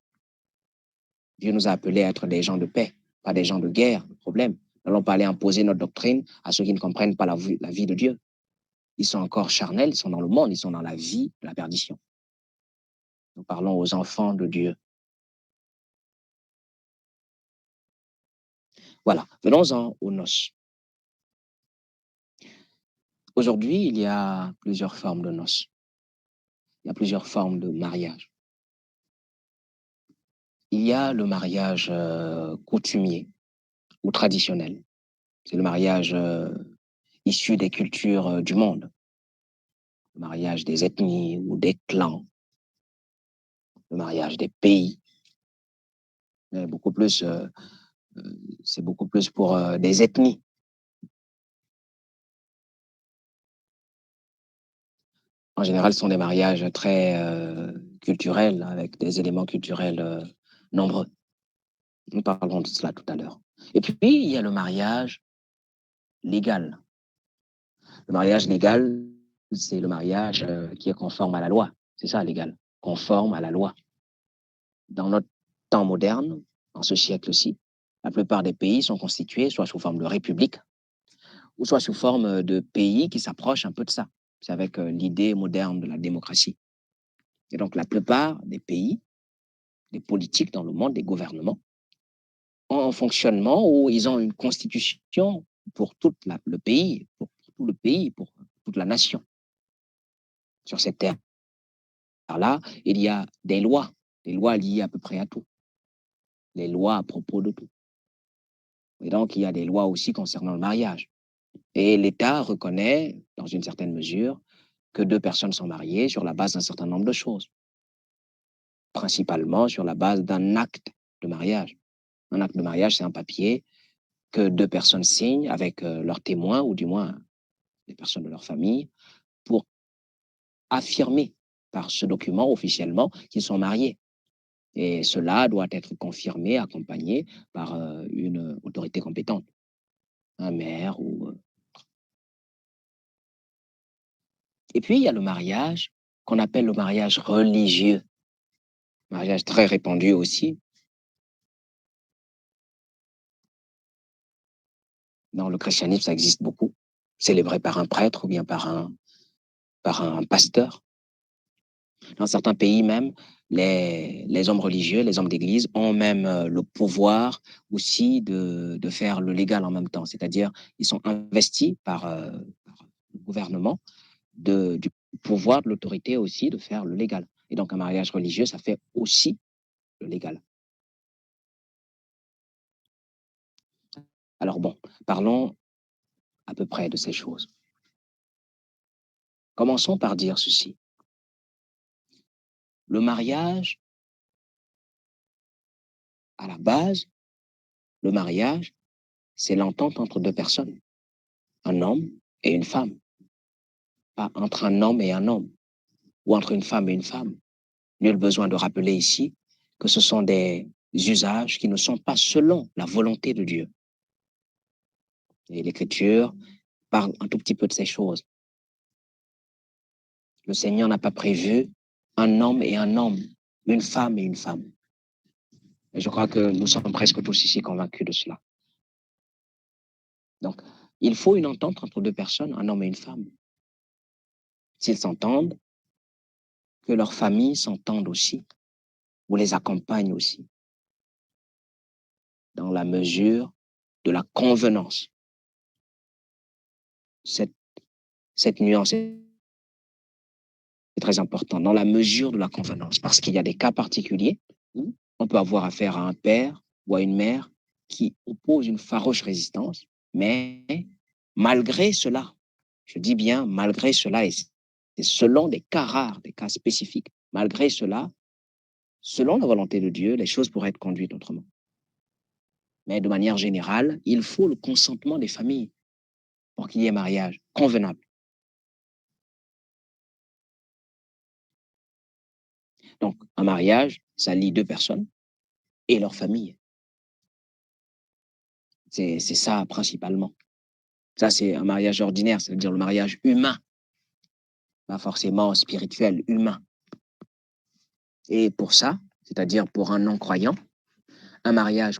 Dieu nous a appelés à être des gens de paix, pas des gens de guerre, de problème. Nous n'allons pas aller imposer notre doctrine à ceux qui ne comprennent pas la vie de Dieu. Ils sont encore charnels, ils sont dans le monde, ils sont dans la vie de la perdition. Nous parlons aux enfants de Dieu. Voilà, venons-en aux noces. Aujourd'hui, il y a plusieurs formes de noces. Il y a plusieurs formes de mariage. Il y a le mariage coutumier ou traditionnel. C'est le mariage issu des cultures du monde. Le mariage des ethnies ou des clans. Le mariage des pays. Mais beaucoup plus, c'est beaucoup plus pour des ethnies. En général, ce sont des mariages très culturels, avec des éléments culturels nombreux. Nous parlerons de cela tout à l'heure. Et puis, il y a le mariage légal. Le mariage légal, c'est le mariage qui est conforme à la loi. C'est ça, légal. Conforme à la loi. Dans notre temps moderne, en ce siècle-ci, la plupart des pays sont constitués soit sous forme de république, ou soit sous forme de pays qui s'approchent un peu de ça. C'est avec l'idée moderne de la démocratie. Et donc, la plupart des pays, des politiques dans le monde, des gouvernements, ont un fonctionnement où ils ont une constitution pour tout le pays, pour tout le pays, pour toute la nation. Sur cette terre-là, il y a des lois liées à peu près à tout. Les lois à propos de tout. Et donc, il y a des lois aussi concernant le mariage. Et l'État reconnaît, dans une certaine mesure, que deux personnes sont mariées sur la base d'un certain nombre de choses. Principalement sur la base d'un acte de mariage. Un acte de mariage, c'est un papier que deux personnes signent avec leurs témoins, ou du moins les personnes de leur famille, pour affirmer par ce document officiellement qu'ils sont mariés. Et cela doit être confirmé, accompagné par une autorité compétente, un maire ou... Et puis, il y a le mariage qu'on appelle le mariage religieux. Mariage très répandu aussi. Dans le christianisme, ça existe beaucoup. Célébré par un prêtre ou bien par un pasteur. Dans certains pays même, les hommes religieux, les hommes d'église ont même le pouvoir aussi de faire le légal en même temps. C'est-à-dire, ils sont investis par le gouvernement du pouvoir de l'autorité aussi de faire le légal. Et donc, un mariage religieux, ça fait aussi le légal. Alors bon, parlons à peu près de ces choses. Commençons par dire ceci. Le mariage, à la base, le mariage, c'est l'entente entre deux personnes, un homme et une femme. Pas entre un homme et un homme, ou entre une femme et une femme. Nul besoin de rappeler ici que ce sont des usages qui ne sont pas selon la volonté de Dieu. Et l'Écriture parle un tout petit peu de ces choses. Le Seigneur n'a pas prévu un homme et un homme, une femme et une femme. Et je crois que nous sommes presque tous ici convaincus de cela. Donc, il faut une entente entre deux personnes, un homme et une femme. S'ils s'entendent, que leurs familles s'entendent aussi, ou les accompagnent aussi, dans la mesure de la convenance. Cette nuance est très importante, dans la mesure de la convenance, parce qu'il y a des cas particuliers où on peut avoir affaire à un père ou à une mère qui oppose une farouche résistance, mais malgré cela, je dis bien malgré cela, et c'est selon des cas rares, des cas spécifiques, malgré cela, selon la volonté de Dieu, les choses pourraient être conduites autrement. Mais de manière générale, il faut le consentement des familles pour qu'il y ait mariage convenable. Donc, un mariage, ça lie deux personnes et leur famille. C'est ça principalement. Ça, c'est un mariage ordinaire, c'est-à-dire le mariage humain, pas forcément spirituel, humain. Et pour ça, c'est-à-dire pour un non-croyant, un mariage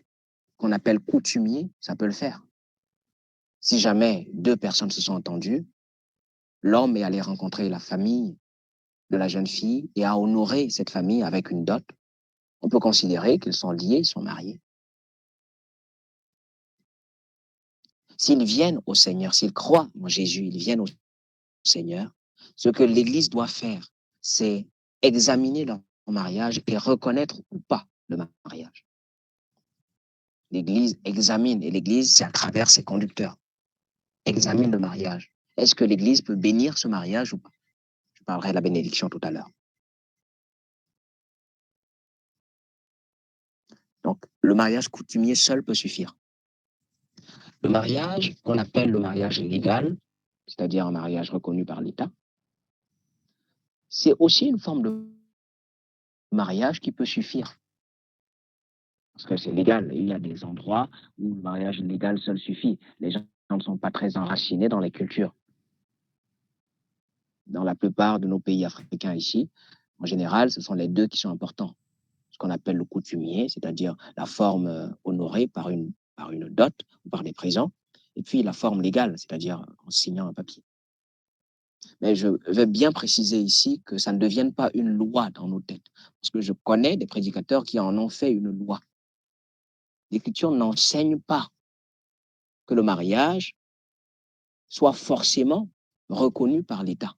qu'on appelle coutumier, ça peut le faire. Si jamais deux personnes se sont entendues, l'homme est allé rencontrer la famille de la jeune fille et a honoré cette famille avec une dot, on peut considérer qu'ils sont liés, ils sont mariés. S'ils viennent au Seigneur, s'ils croient en Jésus, ils viennent au Seigneur, ce que l'Église doit faire, c'est examiner leur mariage et reconnaître ou pas le mariage. L'Église examine, et l'Église, c'est à travers ses conducteurs, examine le mariage. Est-ce que l'Église peut bénir ce mariage ou pas? Je parlerai de la bénédiction tout à l'heure. Donc, le mariage coutumier seul peut suffire. Le mariage qu'on appelle le mariage légal, c'est-à-dire un mariage reconnu par l'État, c'est aussi une forme de mariage qui peut suffire. Parce que c'est légal. Il y a des endroits où le mariage légal seul suffit. Les gens ne sont pas très enracinés dans les cultures. Dans la plupart de nos pays africains ici, En général, ce sont les deux qui sont importants. Ce qu'on appelle le coutumier, c'est-à-dire la forme honorée par une dot ou par des présents, et puis la forme légale, c'est-à-dire en signant un papier. Mais je vais bien préciser ici que ça ne devienne pas une loi dans nos têtes, parce que je connais des prédicateurs qui en ont fait une loi. L'Écriture n'enseigne pas que le mariage soit forcément reconnu par l'État.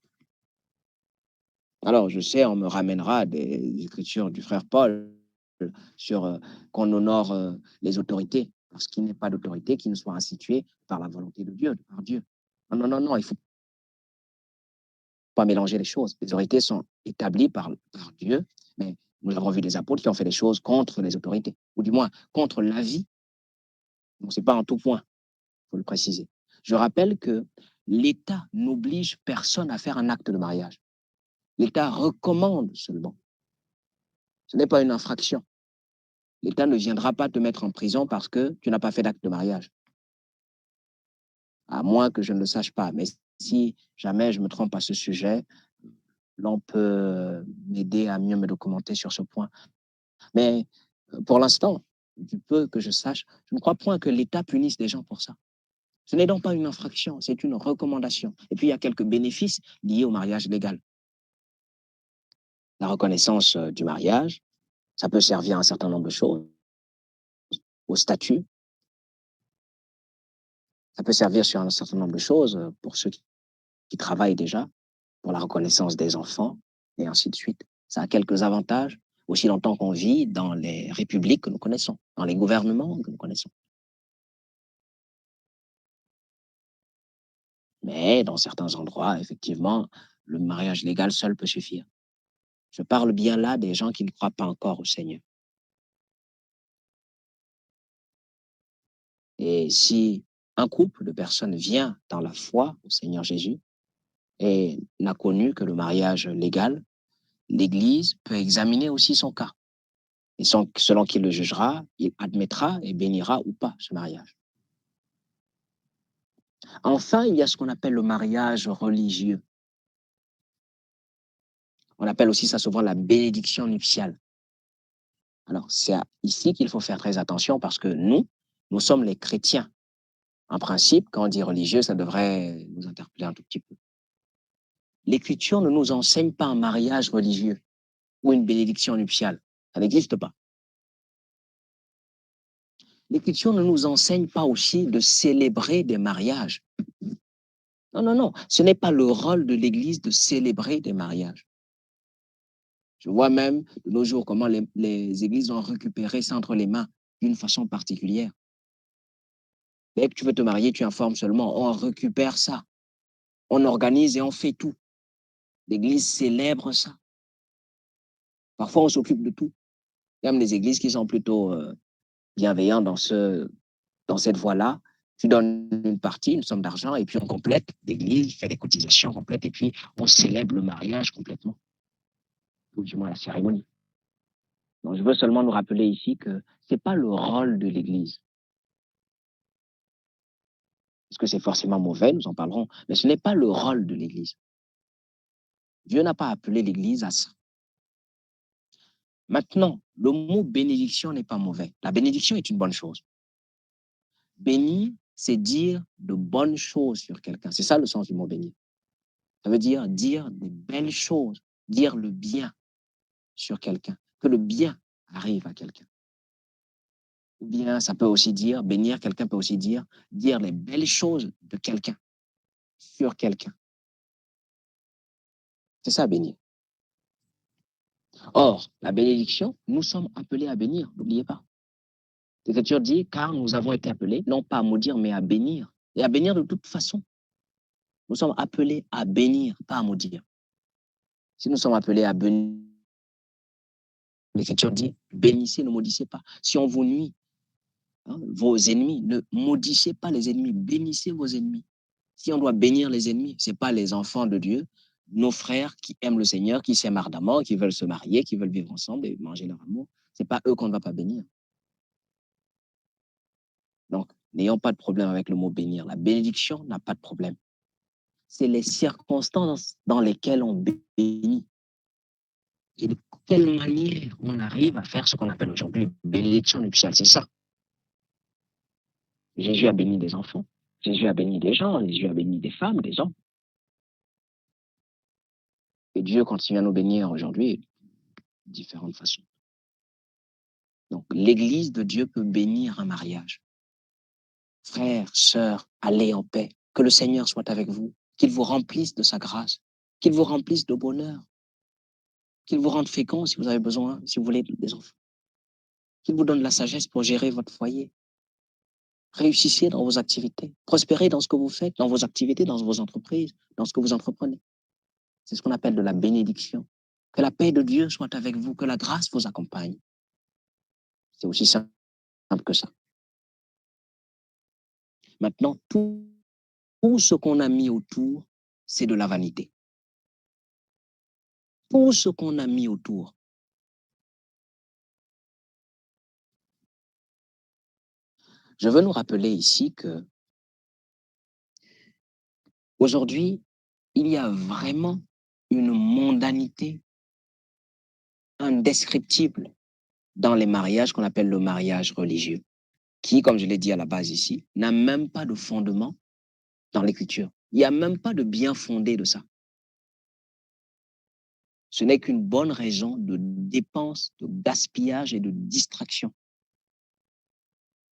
Alors, je sais, on me ramènera à des écritures du frère Paul sur qu'on honore les autorités, parce qu'il n'est pas d'autorité qui ne soit instituée par la volonté de Dieu, par Dieu. Non, non, non, non, il ne faut pas mélanger les choses. Les autorités sont établies par Dieu, mais nous avons vu des apôtres qui ont fait des choses contre les autorités, ou du moins contre l'avis. Donc, ce n'est pas en tout point, il faut le préciser. Je rappelle que l'État n'oblige personne à faire un acte de mariage. L'État recommande seulement. Ce n'est pas une infraction. L'État ne viendra pas te mettre en prison parce que tu n'as pas fait d'acte de mariage. À moins que je ne le sache pas. Mais si jamais je me trompe à ce sujet, l'on peut m'aider à mieux me documenter sur ce point. Mais pour l'instant, du peu que je sache, je ne crois point que l'État punisse des gens pour ça. Ce n'est donc pas une infraction, c'est une recommandation. Et puis, il y a quelques bénéfices liés au mariage légal. La reconnaissance du mariage, ça peut servir à un certain nombre de choses, au statut, ça peut servir sur un certain nombre de choses pour ceux qui travaillent déjà, pour la reconnaissance des enfants, et ainsi de suite. Ça a quelques avantages, aussi longtemps qu'on vit dans les républiques que nous connaissons, dans les gouvernements que nous connaissons. Mais dans certains endroits, effectivement, le mariage légal seul peut suffire. Je parle bien là des gens qui ne croient pas encore au Seigneur. Et si un couple de personnes vient dans la foi au Seigneur Jésus et n'a connu que le mariage légal, l'Église peut examiner aussi son cas. Et selon qu'il le jugera, il admettra et bénira ou pas ce mariage. Enfin, il y a ce qu'on appelle le mariage religieux. On appelle aussi ça souvent la bénédiction nuptiale. Alors, c'est ici qu'il faut faire très attention parce que nous sommes les chrétiens. En principe, quand on dit religieux, ça devrait nous interpeller un tout petit peu. L'Écriture ne nous enseigne pas un mariage religieux ou une bénédiction nuptiale. Ça n'existe pas. L'Écriture ne nous enseigne pas aussi de célébrer des mariages. Non, non, non. Ce n'est pas le rôle de l'Église de célébrer des mariages. Je vois même de nos jours comment les églises ont récupéré ça entre les mains d'une façon particulière. Dès que tu veux te marier, tu informes seulement. On récupère ça. On organise et on fait tout. L'Église célèbre ça. Parfois, on s'occupe de tout. Il y a même des églises qui sont plutôt bienveillantes dans cette voie-là. Tu donnes une partie, une somme d'argent, et puis on complète. L'Église fait des cotisations complètes, et puis on célèbre le mariage complètement, ou du moins la cérémonie. Donc, je veux seulement nous rappeler ici que ce n'est pas le rôle de l'Église. Est-ce que c'est forcément mauvais? Nous en parlerons. Mais ce n'est pas le rôle de l'Église. Dieu n'a pas appelé l'Église à ça. Maintenant, le mot bénédiction n'est pas mauvais. La bénédiction est une bonne chose. Bénir, c'est dire de bonnes choses sur quelqu'un. C'est ça le sens du mot bénir. Ça veut dire des belles choses, dire le bien sur quelqu'un, que le bien arrive à quelqu'un. Ou bien ça peut aussi dire, bénir, quelqu'un peut aussi dire les belles choses de quelqu'un, sur quelqu'un. C'est ça, bénir. Or, la bénédiction, nous sommes appelés à bénir, n'oubliez pas. L'Écriture dit, car nous avons été appelés, non pas à maudire, mais à bénir. Et à bénir de toute façon. Nous sommes appelés à bénir, pas à maudire. Si nous sommes appelés à bénir, l'Écriture dit, bénissez, ne maudissez pas. Si on vous nuit, vos ennemis, ne maudissez pas les ennemis, bénissez vos ennemis. Si on doit bénir les ennemis, ce n'est pas les enfants de Dieu, nos frères qui aiment le Seigneur, qui s'aiment ardemment, qui veulent se marier, qui veulent vivre ensemble et manger leur amour. Ce n'est pas eux qu'on ne va pas bénir. Donc, n'ayons pas de problème avec le mot bénir. La bénédiction n'a pas de problème. C'est les circonstances dans lesquelles on bénit. et de quelle manière on arrive à faire ce qu'on appelle aujourd'hui bénédiction nuptiale. C'est ça. Jésus a béni des enfants. Jésus a béni des gens. Jésus a béni des femmes, des hommes. Et Dieu continue à nous bénir aujourd'hui de différentes façons. Donc, l'Église de Dieu peut bénir un mariage. Frères, sœurs, allez en paix. Que le Seigneur soit avec vous. Qu'il vous remplisse de sa grâce. Qu'il vous remplisse de bonheur. Qu'il vous rende fécond si vous avez besoin, si vous voulez des enfants. Qu'il vous donne la sagesse pour gérer votre foyer. Réussissez dans vos activités. Prospérez dans ce que vous faites, dans vos activités, dans vos entreprises, dans ce que vous entreprenez. C'est ce qu'on appelle de la bénédiction. Que la paix de Dieu soit avec vous, que la grâce vous accompagne. C'est aussi simple que ça. Maintenant, tout ce qu'on a mis autour, c'est de la vanité. Tout ce qu'on a mis autour. Je veux nous rappeler ici que aujourd'hui, il y a vraiment une mondanité indescriptible dans les mariages qu'on appelle le mariage religieux, qui, comme je l'ai dit à la base ici, n'a même pas de fondement dans l'écriture. Il n'y a même pas de bien fondé de ça. Ce n'est qu'une bonne raison de dépense, de gaspillage et de distraction.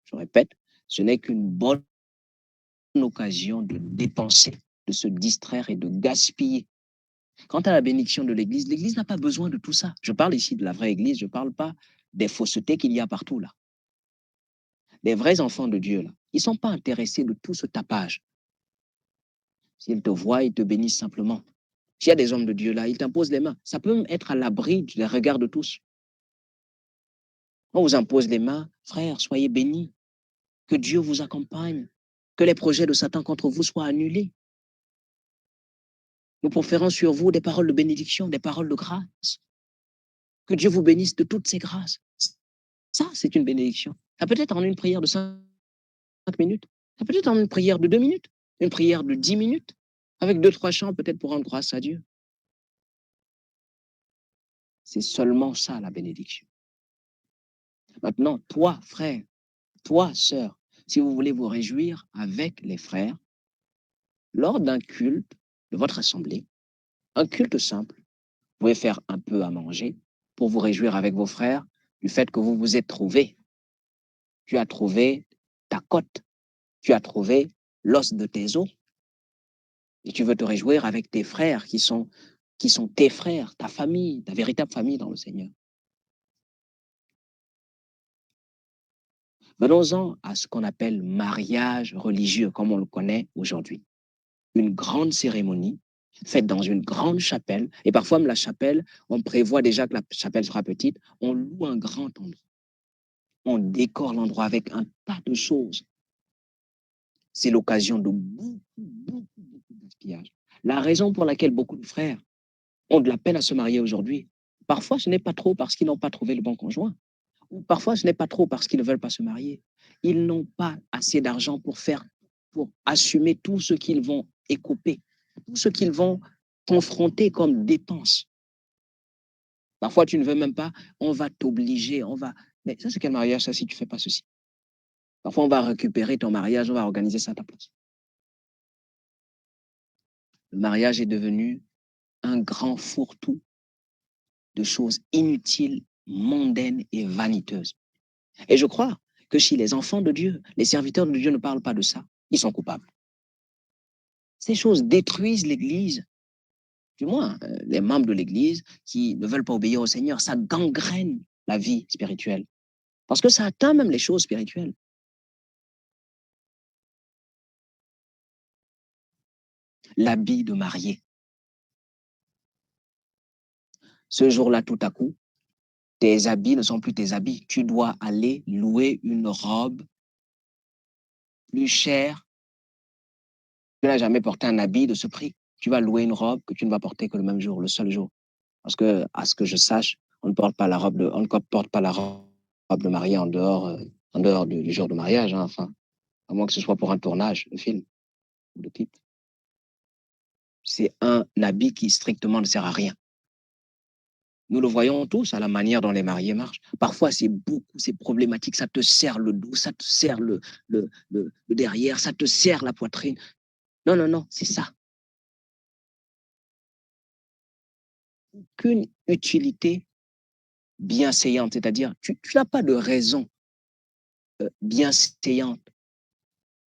Je répète, ce n'est qu'une bonne occasion de dépenser, de se distraire et de gaspiller. Quant à la bénédiction de l'Église n'a pas besoin de tout ça. Je parle ici de la vraie Église, je ne parle pas des faussetés qu'il y a partout là. Les vrais enfants de Dieu, là, ils ne sont pas intéressés de tout ce tapage. S'ils te voient, ils te bénissent simplement. S'il y a des hommes de Dieu là, ils t'imposent les mains. Ça peut même être à l'abri des regards de tous. On vous impose les mains, frère, soyez bénis. Que Dieu vous accompagne. Que les projets de Satan contre vous soient annulés. Nous proférons sur vous des paroles de bénédiction, des paroles de grâce. Que Dieu vous bénisse de toutes ses grâces. Ça, c'est une bénédiction. Ça peut être en une prière de 5 minutes. Ça peut être en une prière de 2 minutes. Une prière de 10 minutes. Avec 2-3 chants, peut-être pour rendre grâce à Dieu. C'est seulement ça, la bénédiction. Maintenant, toi, frère, toi, sœur, si vous voulez vous réjouir avec les frères, lors d'un culte de votre assemblée, un culte simple, vous pouvez faire un peu à manger pour vous réjouir avec vos frères du fait que vous vous êtes trouvés. Tu as trouvé ta côte, tu as trouvé l'os de tes os, et tu veux te réjouir avec tes frères qui sont tes frères, ta famille, ta véritable famille dans le Seigneur. Venons-en à ce qu'on appelle mariage religieux, comme on le connaît aujourd'hui. Une grande cérémonie faite dans une grande chapelle, et parfois même la chapelle, on prévoit déjà que la chapelle sera petite, on loue un grand endroit. On décore l'endroit avec un tas de choses. C'est l'occasion de beaucoup de gaspillage. La raison pour laquelle beaucoup de frères ont de la peine à se marier aujourd'hui, parfois ce n'est pas trop parce qu'ils n'ont pas trouvé le bon conjoint, ou parfois ce n'est pas trop parce qu'ils ne veulent pas se marier. Ils n'ont pas assez d'argent pour assumer tout ce qu'ils vont écouper, tout ce qu'ils vont confronter comme dépenses. Parfois, tu ne veux même pas, on va t'obliger, on va... Mais ça, c'est quel mariage, ça, si tu ne fais pas ceci? Parfois, on va récupérer ton mariage, on va organiser ça à ta place. Le mariage est devenu un grand fourre-tout de choses inutiles, mondaines et vaniteuses. Et je crois que si les enfants de Dieu, les serviteurs de Dieu ne parlent pas de ça, ils sont coupables. Ces choses détruisent l'Église. Du moins, les membres de l'Église qui ne veulent pas obéir au Seigneur, ça gangrène la vie spirituelle. Parce que ça atteint même les choses spirituelles. L'habit de mariée. Ce jour-là, tout à coup, tes habits ne sont plus tes habits. Tu dois aller louer une robe plus chère. Tu n'as jamais porté un habit de ce prix. Tu vas louer une robe que tu ne vas porter que le même jour, le seul jour. Parce que, à ce que je sache, on ne porte pas la robe de mariée en dehors du jour de mariage, hein, enfin, à moins que ce soit pour un tournage de film ou de clip. C'est un habit qui strictement ne sert à rien. Nous le voyons tous à la manière dont les mariés marchent. Parfois, c'est problématique, ça te serre le dos, ça te serre le derrière, ça te serre la poitrine. Non, non, non, c'est ça. Qu'une utilité bienséante, c'est-à-dire tu n'as pas de raison bienséante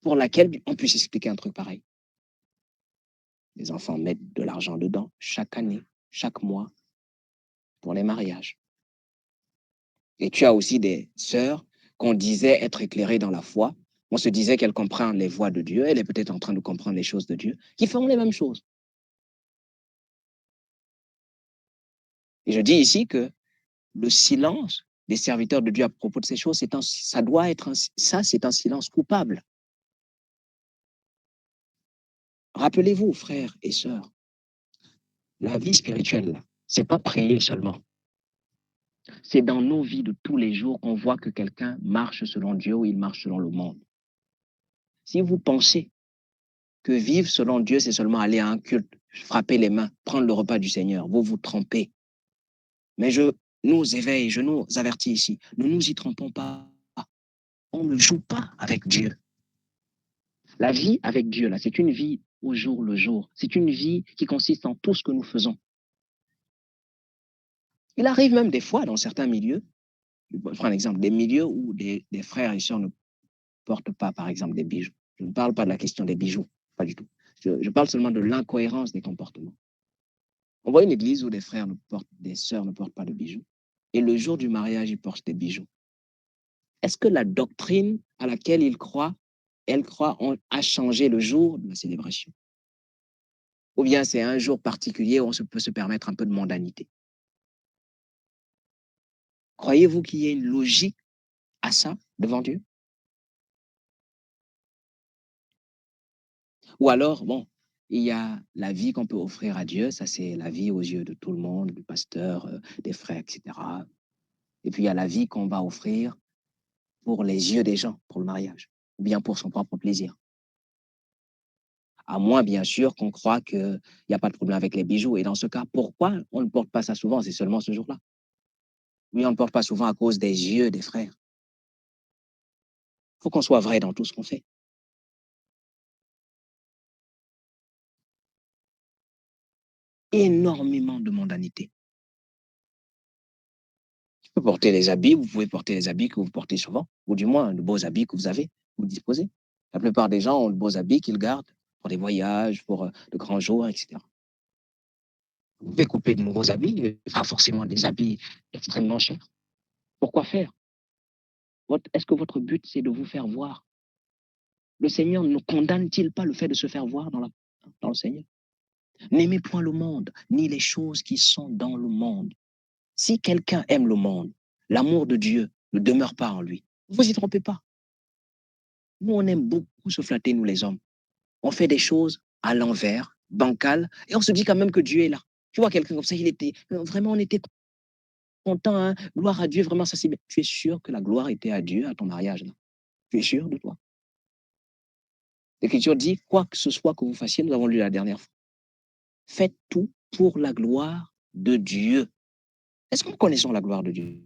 pour laquelle on puisse expliquer un truc pareil. Les enfants mettent de l'argent dedans chaque année, chaque mois, pour les mariages. Et tu as aussi des sœurs qu'on disait être éclairées dans la foi. On se disait qu'elles comprennent les voies de Dieu, elle est peut-être en train de comprendre les choses de Dieu, qui font les mêmes choses. Et je dis ici que le silence des serviteurs de Dieu à propos de ces choses, ça doit être c'est un silence coupable. Rappelez-vous, frères et sœurs, la vie spirituelle, c'est pas prier seulement. C'est dans nos vies de tous les jours qu'on voit que quelqu'un marche selon Dieu ou il marche selon le monde. Si vous pensez que vivre selon Dieu, c'est seulement aller à un culte, frapper les mains, prendre le repas du Seigneur, vous vous trompez. Mais je nous éveille, je nous avertis ici, ne nous y trompons pas. On ne joue pas avec Dieu. La vie avec Dieu, là, c'est une vie au jour le jour. C'est une vie qui consiste en tout ce que nous faisons. Il arrive même des fois, dans certains milieux, je prends un exemple, des milieux où des frères et sœurs ne portent pas, par exemple, des bijoux. Je ne parle pas de la question des bijoux, pas du tout. Je parle seulement de l'incohérence des comportements. On voit une église où des sœurs ne portent pas de bijoux, et le jour du mariage, ils portent des bijoux. Est-ce que la doctrine à laquelle elle croit, a changé le jour de la célébration? Ou bien c'est un jour particulier où peut se permettre un peu de mondanité? Croyez-vous qu'il y ait une logique à ça devant Dieu? Ou alors, bon, il y a la vie qu'on peut offrir à Dieu, ça c'est la vie aux yeux de tout le monde, du pasteur, des frères, etc. Et puis il y a la vie qu'on va offrir pour les yeux des gens, pour le mariage, ou bien pour son propre plaisir. À moins, bien sûr, qu'on croit qu'il n'y a pas de problème avec les bijoux. Et dans ce cas, pourquoi on ne porte pas ça souvent? C'est seulement ce jour-là. Oui, on ne porte pas souvent à cause des yeux des frères. Il faut qu'on soit vrai dans tout ce qu'on fait. Énormément de mondanité. Vous pouvez porter les habits, vous pouvez porter les habits que vous portez souvent, ou du moins de beaux habits que vous avez, vous disposez. La plupart des gens ont de beaux habits qu'ils gardent pour des voyages, pour de grands jours, etc. Vous pouvez couper de nouveaux habits, pas forcément des habits extrêmement chers. Pourquoi faire? Est-ce que votre but, c'est de vous faire voir? Le Seigneur ne condamne-t-il pas le fait de se faire voir dans le Seigneur? N'aimez point le monde, ni les choses qui sont dans le monde. Si quelqu'un aime le monde, l'amour de Dieu ne demeure pas en lui. Ne vous y trompez pas. Nous, on aime beaucoup se flatter, nous les hommes. On fait des choses à l'envers, bancales, et on se dit quand même que Dieu est là. Tu vois quelqu'un comme ça, vraiment, on était content, hein? Gloire à Dieu, vraiment, ça c'est bien. Tu es sûr que la gloire était à Dieu à ton mariage, là? Tu es sûr de toi? L'Écriture dit, quoi que ce soit que vous fassiez, nous avons lu la dernière fois, faites tout pour la gloire de Dieu. Est-ce que nous connaissons la gloire de Dieu?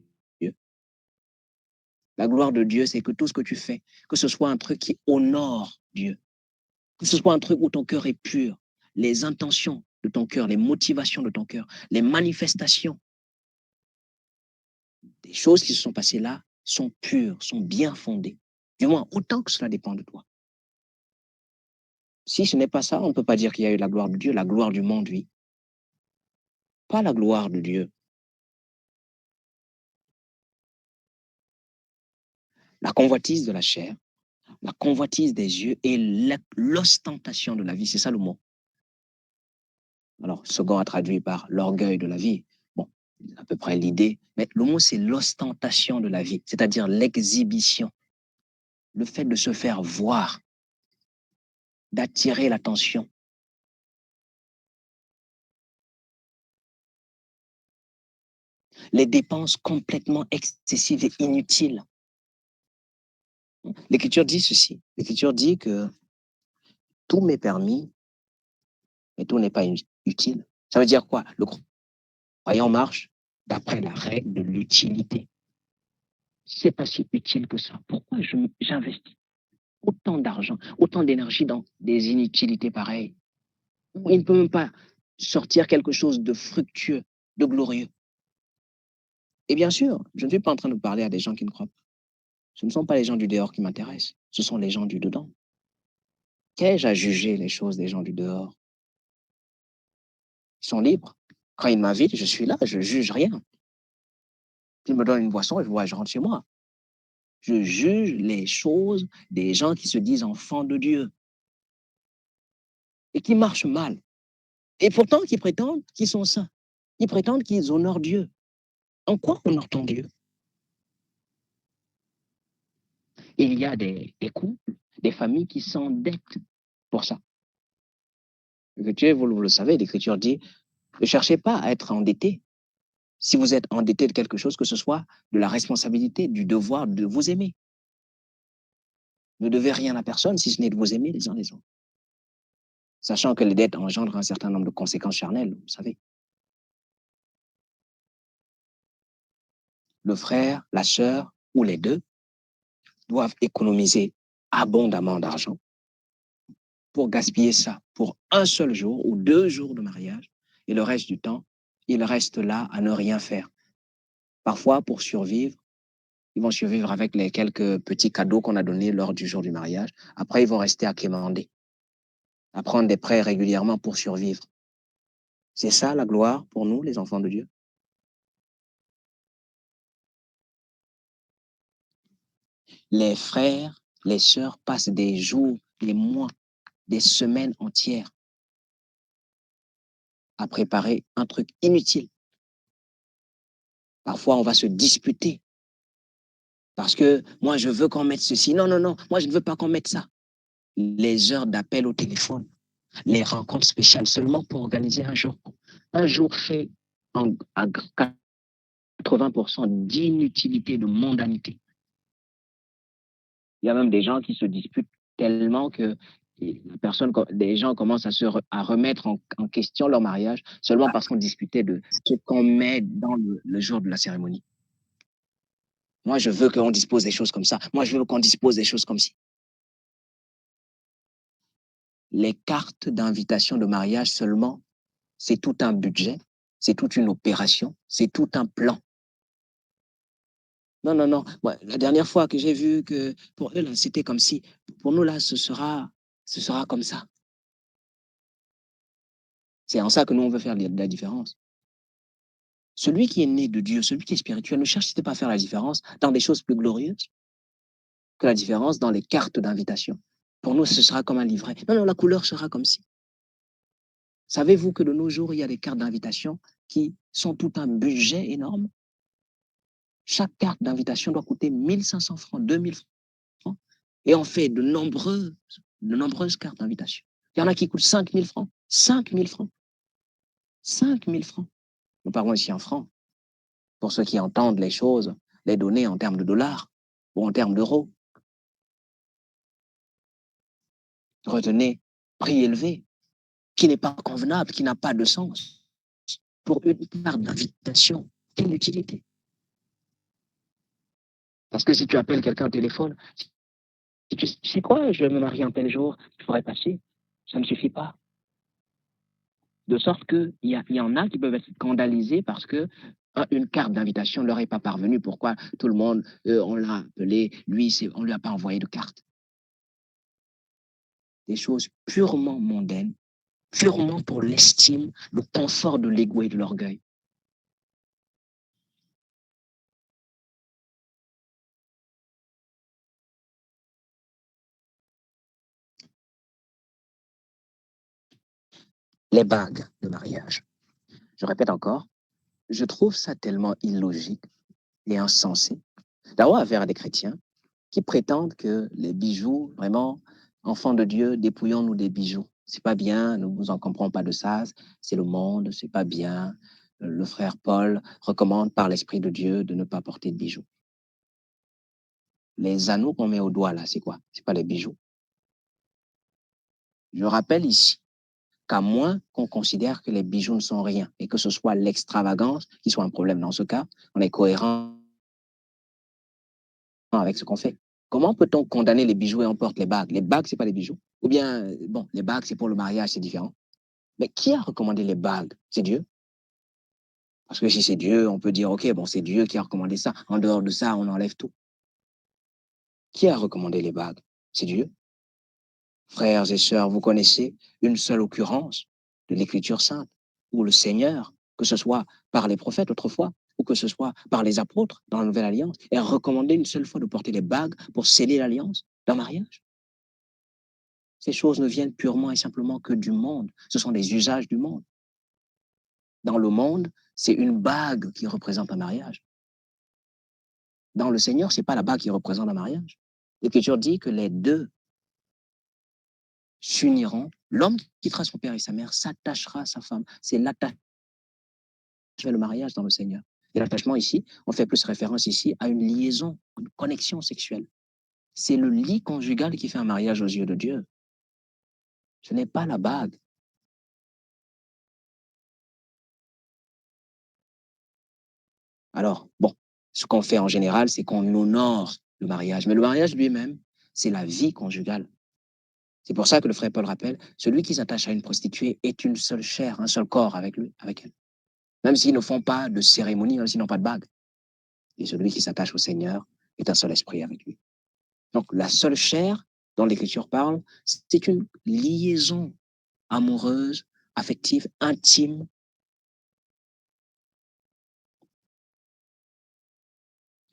La gloire de Dieu, c'est que tout ce que tu fais, que ce soit un truc qui honore Dieu, que ce soit un truc où ton cœur est pur, les intentions de ton cœur, les motivations de ton cœur, les manifestations des choses qui se sont passées là sont pures, sont bien fondées. Du moins, autant que cela dépend de toi. Si ce n'est pas ça, on ne peut pas dire qu'il y a eu la gloire de Dieu, la gloire du monde, oui. Pas la gloire de Dieu. La convoitise de la chair, la convoitise des yeux et l'ostentation de la vie, c'est ça le mot. Alors, second a traduit par l'orgueil de la vie. Bon, à peu près l'idée, mais le mot, c'est l'ostentation de la vie, c'est-à-dire l'exhibition, le fait de se faire voir, d'attirer l'attention. Les dépenses complètement excessives et inutiles. L'Écriture dit ceci. L'Écriture dit que tout m'est permis, mais tout n'est pas utile. Ça veut dire quoi? Le croyant marche d'après la règle de l'utilité. C'est pas si utile que ça. Pourquoi j'investis autant d'argent, autant d'énergie dans des inutilités pareilles? Il ne peut même pas sortir quelque chose de fructueux, de glorieux. Et bien sûr, je ne suis pas en train de parler à des gens qui ne croient pas. Ce ne sont pas les gens du dehors qui m'intéressent, ce sont les gens du dedans. Qu'ai-je à juger les choses des gens du dehors? Ils sont libres. Quand ils m'invitent, je suis là, je ne juge rien. Ils me donnent une boisson, je rentre chez moi. Je juge les choses des gens qui se disent enfants de Dieu et qui marchent mal. Et pourtant, qui prétendent qu'ils sont saints. Ils prétendent qu'ils honorent Dieu. En quoi honore-t-on Dieu? Il y a des couples, des familles qui s'endettent pour ça. L'Écriture, vous le savez, l'Écriture dit, ne cherchez pas à être endetté. Si vous êtes endetté de quelque chose, que ce soit de la responsabilité, du devoir de vous aimer. Ne devez rien à personne si ce n'est de vous aimer les uns les autres. Sachant que les dettes engendrent un certain nombre de conséquences charnelles, vous savez. Le frère, la sœur ou les deux doivent économiser abondamment d'argent pour gaspiller ça pour un seul jour ou 2 jours de mariage et le reste du temps, ils restent là à ne rien faire. Parfois, pour survivre, ils vont survivre avec les quelques petits cadeaux qu'on a donnés lors du jour du mariage. Après, ils vont rester à quémander, à prendre des prêts régulièrement pour survivre. C'est ça la gloire pour nous, les enfants de Dieu? Les frères, les sœurs passent des jours, des mois, des semaines entières à préparer un truc inutile. Parfois, on va se disputer parce que moi, je veux qu'on mette ceci. Non, non, non, moi, je ne veux pas qu'on mette ça. Les heures d'appel au téléphone, les rencontres spéciales seulement pour organiser un jour. Un jour fait à 80% d'inutilité, de mondanité. Il y a même des gens qui se disputent tellement que des gens commencent à remettre en question leur mariage seulement parce qu'on discutait de ce qu'on met dans le jour de la cérémonie. Moi, je veux qu'on dispose des choses comme ça. Moi, je veux qu'on dispose des choses comme ci. Les cartes d'invitation de mariage seulement, c'est tout un budget, c'est toute une opération, c'est tout un plan. Non, non, non. Moi, la dernière fois que j'ai vu que pour eux, c'était comme si, pour nous, là, ce sera comme ça. C'est en ça que nous, on veut faire la différence. Celui qui est né de Dieu, celui qui est spirituel, ne cherche pas à faire la différence dans des choses plus glorieuses que la différence dans les cartes d'invitation. Pour nous, ce sera comme un livret. Non, non, la couleur sera comme ci. Savez-vous que de nos jours, il y a des cartes d'invitation qui sont tout un budget énorme? Chaque carte d'invitation doit coûter 1500 francs, 2000 francs. Et on fait de nombreuses cartes d'invitation. Il y en a qui coûtent 5000 francs. 5000 francs. 5000 francs. Nous parlons ici en francs. Pour ceux qui entendent les choses, les données en termes de dollars ou en termes d'euros. Retenez, prix élevé, qui n'est pas convenable, qui n'a pas de sens. Pour une carte d'invitation, quelle utilité? Parce que si tu appelles quelqu'un au téléphone, si tu sais quoi, je vais me marier en tel jour, je pourrais passer. Ça ne suffit pas. De sorte qu'il y en a qui peuvent être scandalisés parce que une carte d'invitation ne leur est pas parvenue. Pourquoi tout le monde, on l'a appelé, lui, on ne lui a pas envoyé de carte. Des choses purement mondaines, purement pour l'estime, le confort de l'ego et de l'orgueil. Les bagues de mariage. Je répète encore, je trouve ça tellement illogique et insensé d'avoir affaire à des chrétiens qui prétendent que les bijoux, vraiment, enfants de Dieu, dépouillons-nous des bijoux. C'est pas bien, nous vous en comprenons pas de ça, c'est le monde, c'est pas bien. Le frère Paul recommande par l'Esprit de Dieu de ne pas porter de bijoux. Les anneaux qu'on met au doigt là, c'est quoi? C'est pas les bijoux. Je rappelle ici qu'à moins qu'on considère que les bijoux ne sont rien et que ce soit l'extravagance qui soit un problème. Dans ce cas, on est cohérent avec ce qu'on fait. Comment peut-on condamner les bijoux et on porte les bagues? Les bagues, ce n'est pas les bijoux. Ou bien, bon, les bagues, c'est pour le mariage, c'est différent. Mais qui a recommandé les bagues? C'est Dieu. Parce que si c'est Dieu, on peut dire, OK, bon, c'est Dieu qui a recommandé ça. En dehors de ça, on enlève tout. Qui a recommandé les bagues? C'est Dieu. Frères et sœurs, vous connaissez une seule occurrence de l'Écriture sainte où le Seigneur, que ce soit par les prophètes autrefois, ou que ce soit par les apôtres dans la Nouvelle Alliance, ait recommandé une seule fois de porter des bagues pour sceller l'alliance d'un mariage. Ces choses ne viennent purement et simplement que du monde. Ce sont des usages du monde. Dans le monde, c'est une bague qui représente un mariage. Dans le Seigneur, ce n'est pas la bague qui représente un mariage. L'Écriture dit que les deux s'uniront. L'homme quittera son père et sa mère, s'attachera à sa femme. C'est l'attachement, le mariage dans le Seigneur. Et l'attachement ici, on fait plus référence ici à une liaison, une connexion sexuelle. C'est le lit conjugal qui fait un mariage aux yeux de Dieu. Ce n'est pas la bague. Alors, bon, ce qu'on fait en général, c'est qu'on honore le mariage. Mais le mariage lui-même, c'est la vie conjugale. C'est pour ça que le frère Paul rappelle, celui qui s'attache à une prostituée est une seule chair, un seul corps avec lui, avec elle. Même s'ils ne font pas de cérémonie, même s'ils n'ont pas de bague. Et celui qui s'attache au Seigneur est un seul esprit avec lui. Donc, la seule chair dont l'Écriture parle, c'est une liaison amoureuse, affective, intime.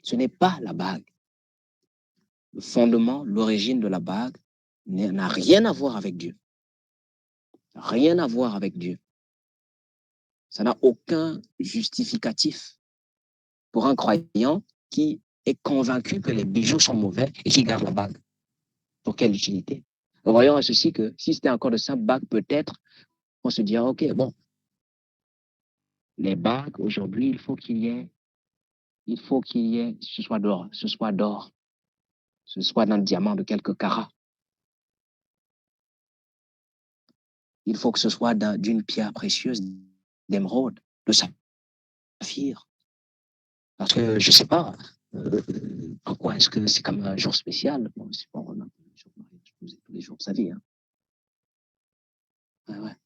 Ce n'est pas la bague. Le fondement, l'origine de la bague n'a rien à voir avec Dieu. Rien à voir avec Dieu. Ça n'a aucun justificatif pour un croyant qui est convaincu que les bijoux sont mauvais et qui garde la bague. Pour quelle utilité? Nous voyons à ceci que si c'était encore de simple bague, peut-être on se dirait, OK, bon, les bagues, aujourd'hui, il faut qu'il y ait, ce soit d'or, ce soit d'un diamant de quelques carats. Il faut que ce soit d'une pierre précieuse, d'émeraude, de saphir. Parce que, je ne sais pas, pourquoi est-ce que c'est comme un jour spécial? Bon, c'est pas vraiment un jour de mariage, tous les jours de sa vie. Hein. Ouais, ouais.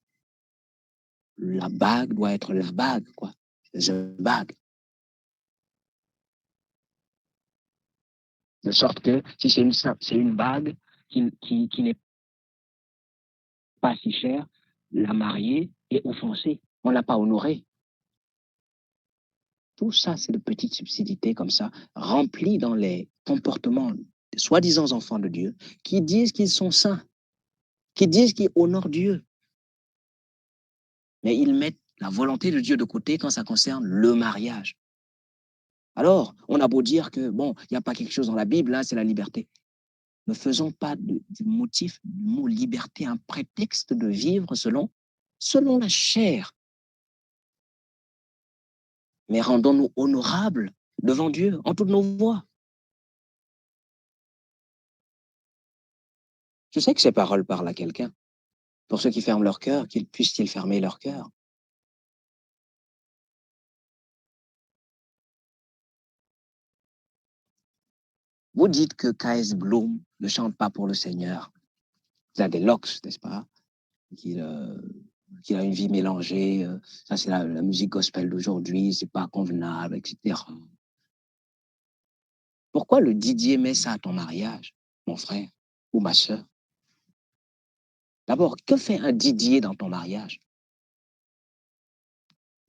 La bague doit être la bague, quoi. The bague. De sorte que si c'est une bague qui n'est pas si chère, la mariée est offensée. On ne l'a pas honorée. Tout ça, c'est de petites subtilités comme ça, remplies dans les comportements des soi-disant enfants de Dieu, qui disent qu'ils sont saints, qui disent qu'ils honorent Dieu. Mais ils mettent la volonté de Dieu de côté quand ça concerne le mariage. Alors, on a beau dire que, bon, il n'y a pas quelque chose dans la Bible, là, c'est la liberté. Ne faisons pas du motif du mot liberté un prétexte de vivre selon la chair. Mais rendons-nous honorables devant Dieu en toutes nos voies. Je sais que ces paroles parlent à quelqu'un. Pour ceux qui ferment leur cœur, qu'ils puissent-ils fermer leur cœur. Vous dites que K.S. Bloom ne chante pas pour le Seigneur. Il a des locks, n'est-ce pas? Qu'il a une vie mélangée. Ça, c'est la musique gospel d'aujourd'hui. C'est pas convenable, etc. Pourquoi le Didier met ça à ton mariage, mon frère ou ma soeur? D'abord, que fait un Didier dans ton mariage?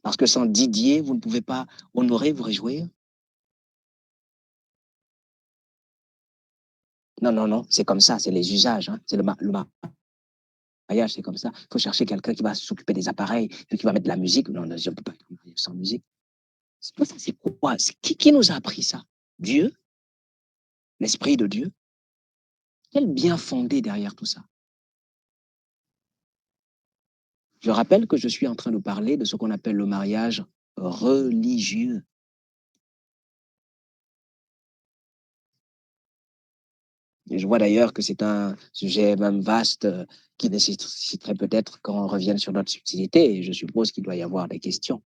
Parce que sans Didier, vous ne pouvez pas honorer, vous réjouir? Non, non, non, c'est comme ça, c'est les usages. Hein. C'est le mariage, c'est comme ça. Il faut chercher quelqu'un qui va s'occuper des appareils, puis qui va mettre de la musique. Non, non, je ne peux pas être mariage sans musique. C'est quoi? Qui nous a appris ça? Dieu? L'Esprit de Dieu? Quel bien fondé derrière tout ça? Je rappelle que je suis en train de parler de ce qu'on appelle le mariage religieux. Et je vois d'ailleurs que c'est un sujet même vaste qui nécessiterait peut-être qu'on revienne sur notre subtilité. Et je suppose qu'il doit y avoir des questions.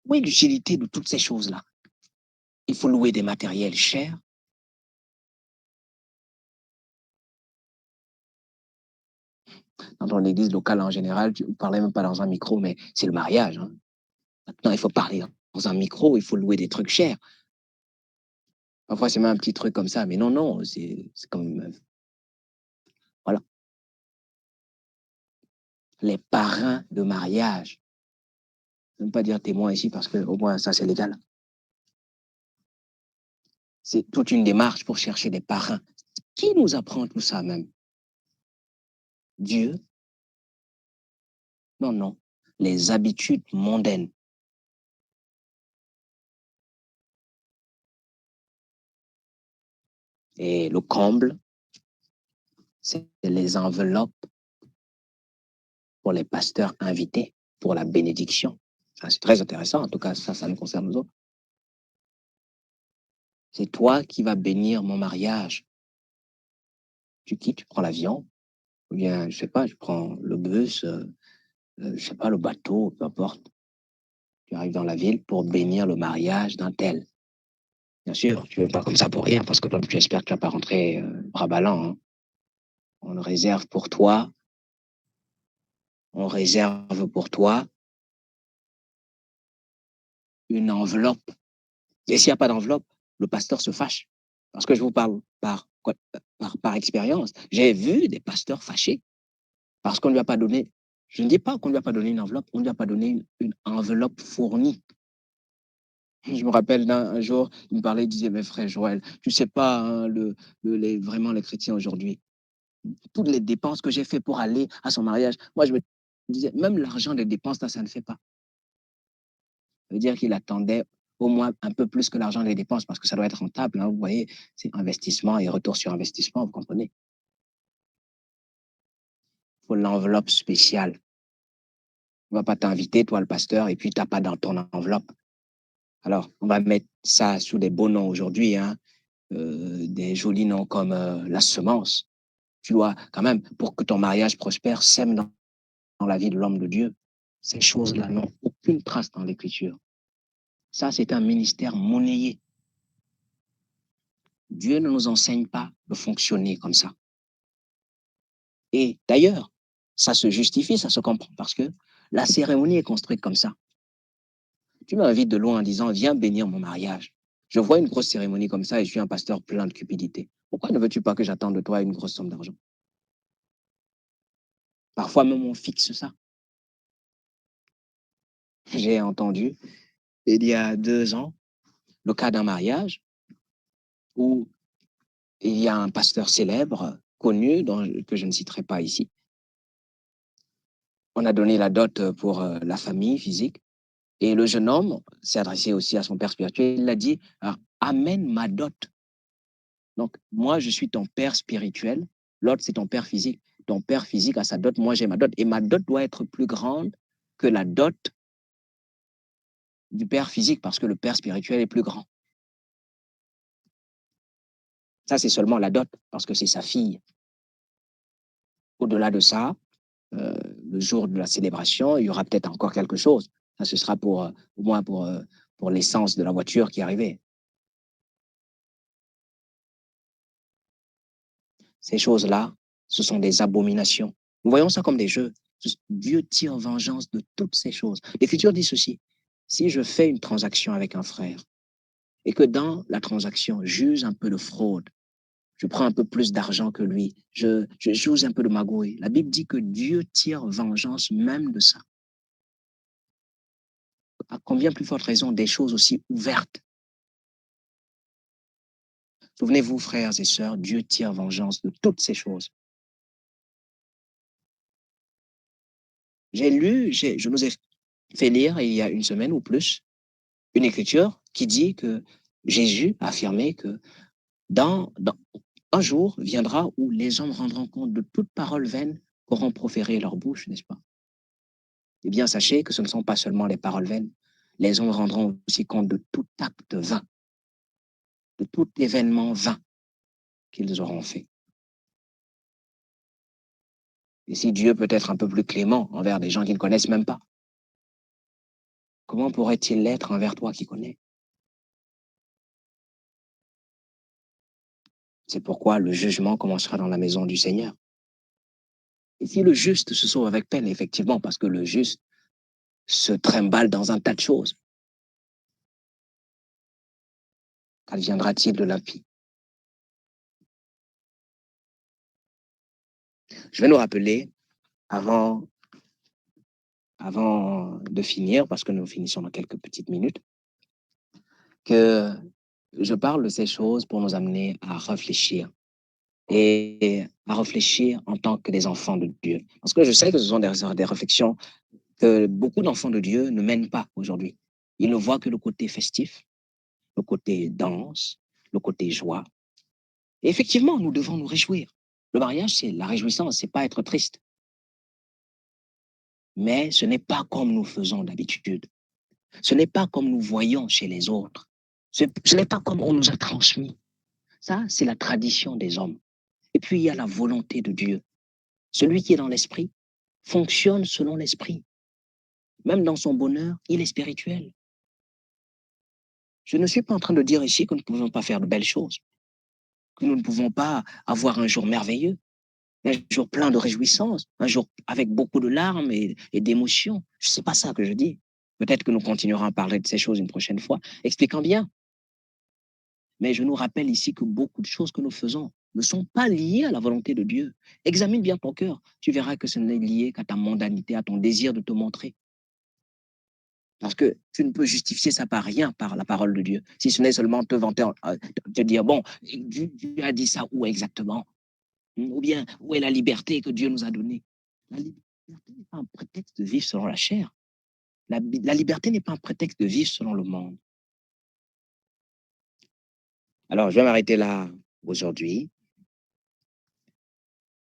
Où est l'utilité de toutes ces choses-là? Il faut louer des matériels chers. Dans ton église locale en général, tu ne parlais même pas dans un micro, mais c'est le mariage. Hein. Maintenant, il faut parler dans un micro, il faut louer des trucs chers. Parfois, c'est même un petit truc comme ça, mais non, non, c'est comme, voilà, les parrains de mariage. Je ne veux pas dire témoin ici parce que au moins ça, c'est légal. C'est toute une démarche pour chercher des parrains. Qui nous apprend tout ça même? Dieu? Non, non. Les habitudes mondaines. Et le comble, c'est les enveloppes pour les pasteurs invités pour la bénédiction. Ça, c'est très intéressant. En tout cas, ça nous concerne nous autres. C'est toi qui vas bénir mon mariage. Tu quittes, tu prends l'avion, ou bien, je sais pas, je prends le bus, je sais pas, le bateau, peu importe. Tu arrives dans la ville pour bénir le mariage d'un tel. Bien sûr, tu ne veux pas comme ça pour rien, parce que toi, tu espères que tu ne vas pas rentrer bras ballants. Hein. On réserve pour toi, on réserve pour toi une enveloppe. Et s'il n'y a pas d'enveloppe, le pasteur se fâche. Parce que je vous parle par expérience. J'ai vu des pasteurs fâchés parce qu'on ne lui a pas donné, je ne dis pas qu'on ne lui a pas donné une enveloppe, on ne lui a pas donné une enveloppe fournie. Je me rappelle d'un jour, il me parlait, il disait, mes frères Joël, tu ne sais pas, hein, vraiment les chrétiens aujourd'hui, toutes les dépenses que j'ai fait pour aller à son mariage, moi je me disais, même l'argent des dépenses, ça ne fait pas. Ça veut dire qu'il attendait au moins un peu plus que l'argent des dépenses parce que ça doit être rentable. Hein, vous voyez, c'est investissement et retour sur investissement, vous comprenez. Il faut l'enveloppe spéciale. On ne va pas t'inviter, toi le pasteur, et puis tu n'as pas dans ton enveloppe. Alors, on va mettre ça sous des beaux noms aujourd'hui, hein, des jolis noms comme la semence. Tu dois quand même, pour que ton mariage prospère, sème dans la vie de l'homme de Dieu. Ces choses-là n'ont aucune trace dans l'Écriture. Ça, c'est un ministère monnayé. Dieu ne nous enseigne pas de fonctionner comme ça. Et d'ailleurs, ça se justifie, ça se comprend parce que la cérémonie est construite comme ça. Tu m'invites de loin en disant, viens bénir mon mariage. Je vois une grosse cérémonie comme ça et je suis un pasteur plein de cupidité. Pourquoi ne veux-tu pas que j'attende de toi une grosse somme d'argent? Parfois même on fixe ça. J'ai entendu, il y a 2 ans, le cas d'un mariage où il y a un pasteur célèbre, connu, que je ne citerai pas ici. On a donné la dot pour la famille physique. Et le jeune homme s'est adressé aussi à son père spirituel. Il a dit, ah, amène ma dot. Donc, moi, je suis ton père spirituel. L'autre, c'est ton père physique. Ton père physique a sa dot, moi, j'ai ma dot. Et ma dot doit être plus grande que la dot du père physique parce que le père spirituel est plus grand. Ça, c'est seulement la dot parce que c'est sa fille. Au-delà de ça, le jour de la célébration, il y aura peut-être encore quelque chose. Ça, ce sera au moins pour l'essence de la voiture qui est arrivée. Ces choses-là, ce sont des abominations. Nous voyons ça comme des jeux. Dieu tire vengeance de toutes ces choses. L'Écriture dit ceci. Si je fais une transaction avec un frère et que dans la transaction, j'use un peu de fraude, je prends un peu plus d'argent que lui, je joue un peu de magouille, la Bible dit que Dieu tire vengeance même de ça. À combien plus forte raison des choses aussi ouvertes. Souvenez-vous, frères et sœurs, Dieu tire vengeance de toutes ces choses. Je nous ai fait lire il y a une semaine ou plus une écriture qui dit que Jésus a affirmé que dans un jour viendra où les hommes rendront compte de toute parole vaine qu'auront proféré leur bouche, n'est-ce pas? Eh bien, sachez que ce ne sont pas seulement les paroles vaines. Les hommes rendront aussi compte de tout acte vain. de tout événement vain qu'ils auront fait. Et si Dieu peut être un peu plus clément envers des gens qui ne connaissent même pas, comment pourrait-il l'être envers toi qui connais? C'est pourquoi le jugement commencera dans la maison du Seigneur. Et si le juste se sauve avec peine, effectivement, parce que le juste se trimballe dans un tas de choses, qu'adviendra-t-il de l'impie? Je vais nous rappeler, avant, avant de finir, parce que nous finissons dans quelques petites minutes, que je parle de ces choses pour nous amener à réfléchir et à réfléchir en tant que des enfants de Dieu. Parce que je sais que ce sont des réflexions que beaucoup d'enfants de Dieu ne mènent pas aujourd'hui. Ils ne voient que le côté festif, le côté danse, le côté joie. Et effectivement, nous devons nous réjouir. Le mariage, c'est la réjouissance, c'est pas être triste. Mais ce n'est pas comme nous faisons d'habitude. Ce n'est pas comme nous voyons chez les autres. Ce n'est pas comme on nous a transmis. Ça, c'est la tradition des hommes. Et puis, il y a la volonté de Dieu. Celui qui est dans l'esprit fonctionne selon l'esprit. Même dans son bonheur, il est spirituel. Je ne suis pas en train de dire ici que nous ne pouvons pas faire de belles choses, que nous ne pouvons pas avoir un jour merveilleux, un jour plein de réjouissance, un jour avec beaucoup de larmes et d'émotions. Ce n'est pas ça que je dis. Peut-être que nous continuerons à parler de ces choses une prochaine fois, expliquant bien. Mais je nous rappelle ici que beaucoup de choses que nous faisons ne sont pas liées à la volonté de Dieu. Examine bien ton cœur. Tu verras que ce n'est lié qu'à ta mondanité, à ton désir de te montrer. Parce que tu ne peux justifier ça par rien, par la parole de Dieu. Si ce n'est seulement te vanter, te dire, bon, Dieu a dit ça où exactement? Ou bien, où est la liberté que Dieu nous a donnée? La liberté n'est pas un prétexte de vivre selon la chair. La liberté n'est pas un prétexte de vivre selon le monde. Alors, je vais m'arrêter là aujourd'hui.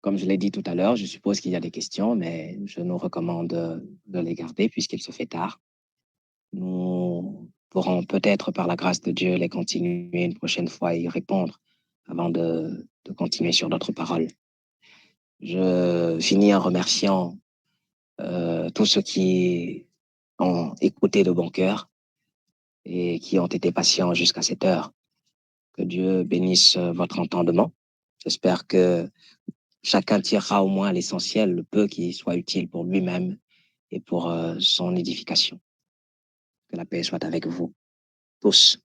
Comme je l'ai dit tout à l'heure, je suppose qu'il y a des questions, mais je nous recommande de les garder puisqu'il se fait tard. Nous pourrons peut-être, par la grâce de Dieu, les continuer une prochaine fois et y répondre avant de continuer sur d'autres paroles. Je finis en remerciant tous ceux qui ont écouté de bon cœur et qui ont été patients jusqu'à cette heure. Que Dieu bénisse votre entendement. J'espère que chacun tirera au moins l'essentiel, le peu qui soit utile pour lui-même et pour son édification. Que la paix soit avec vous tous.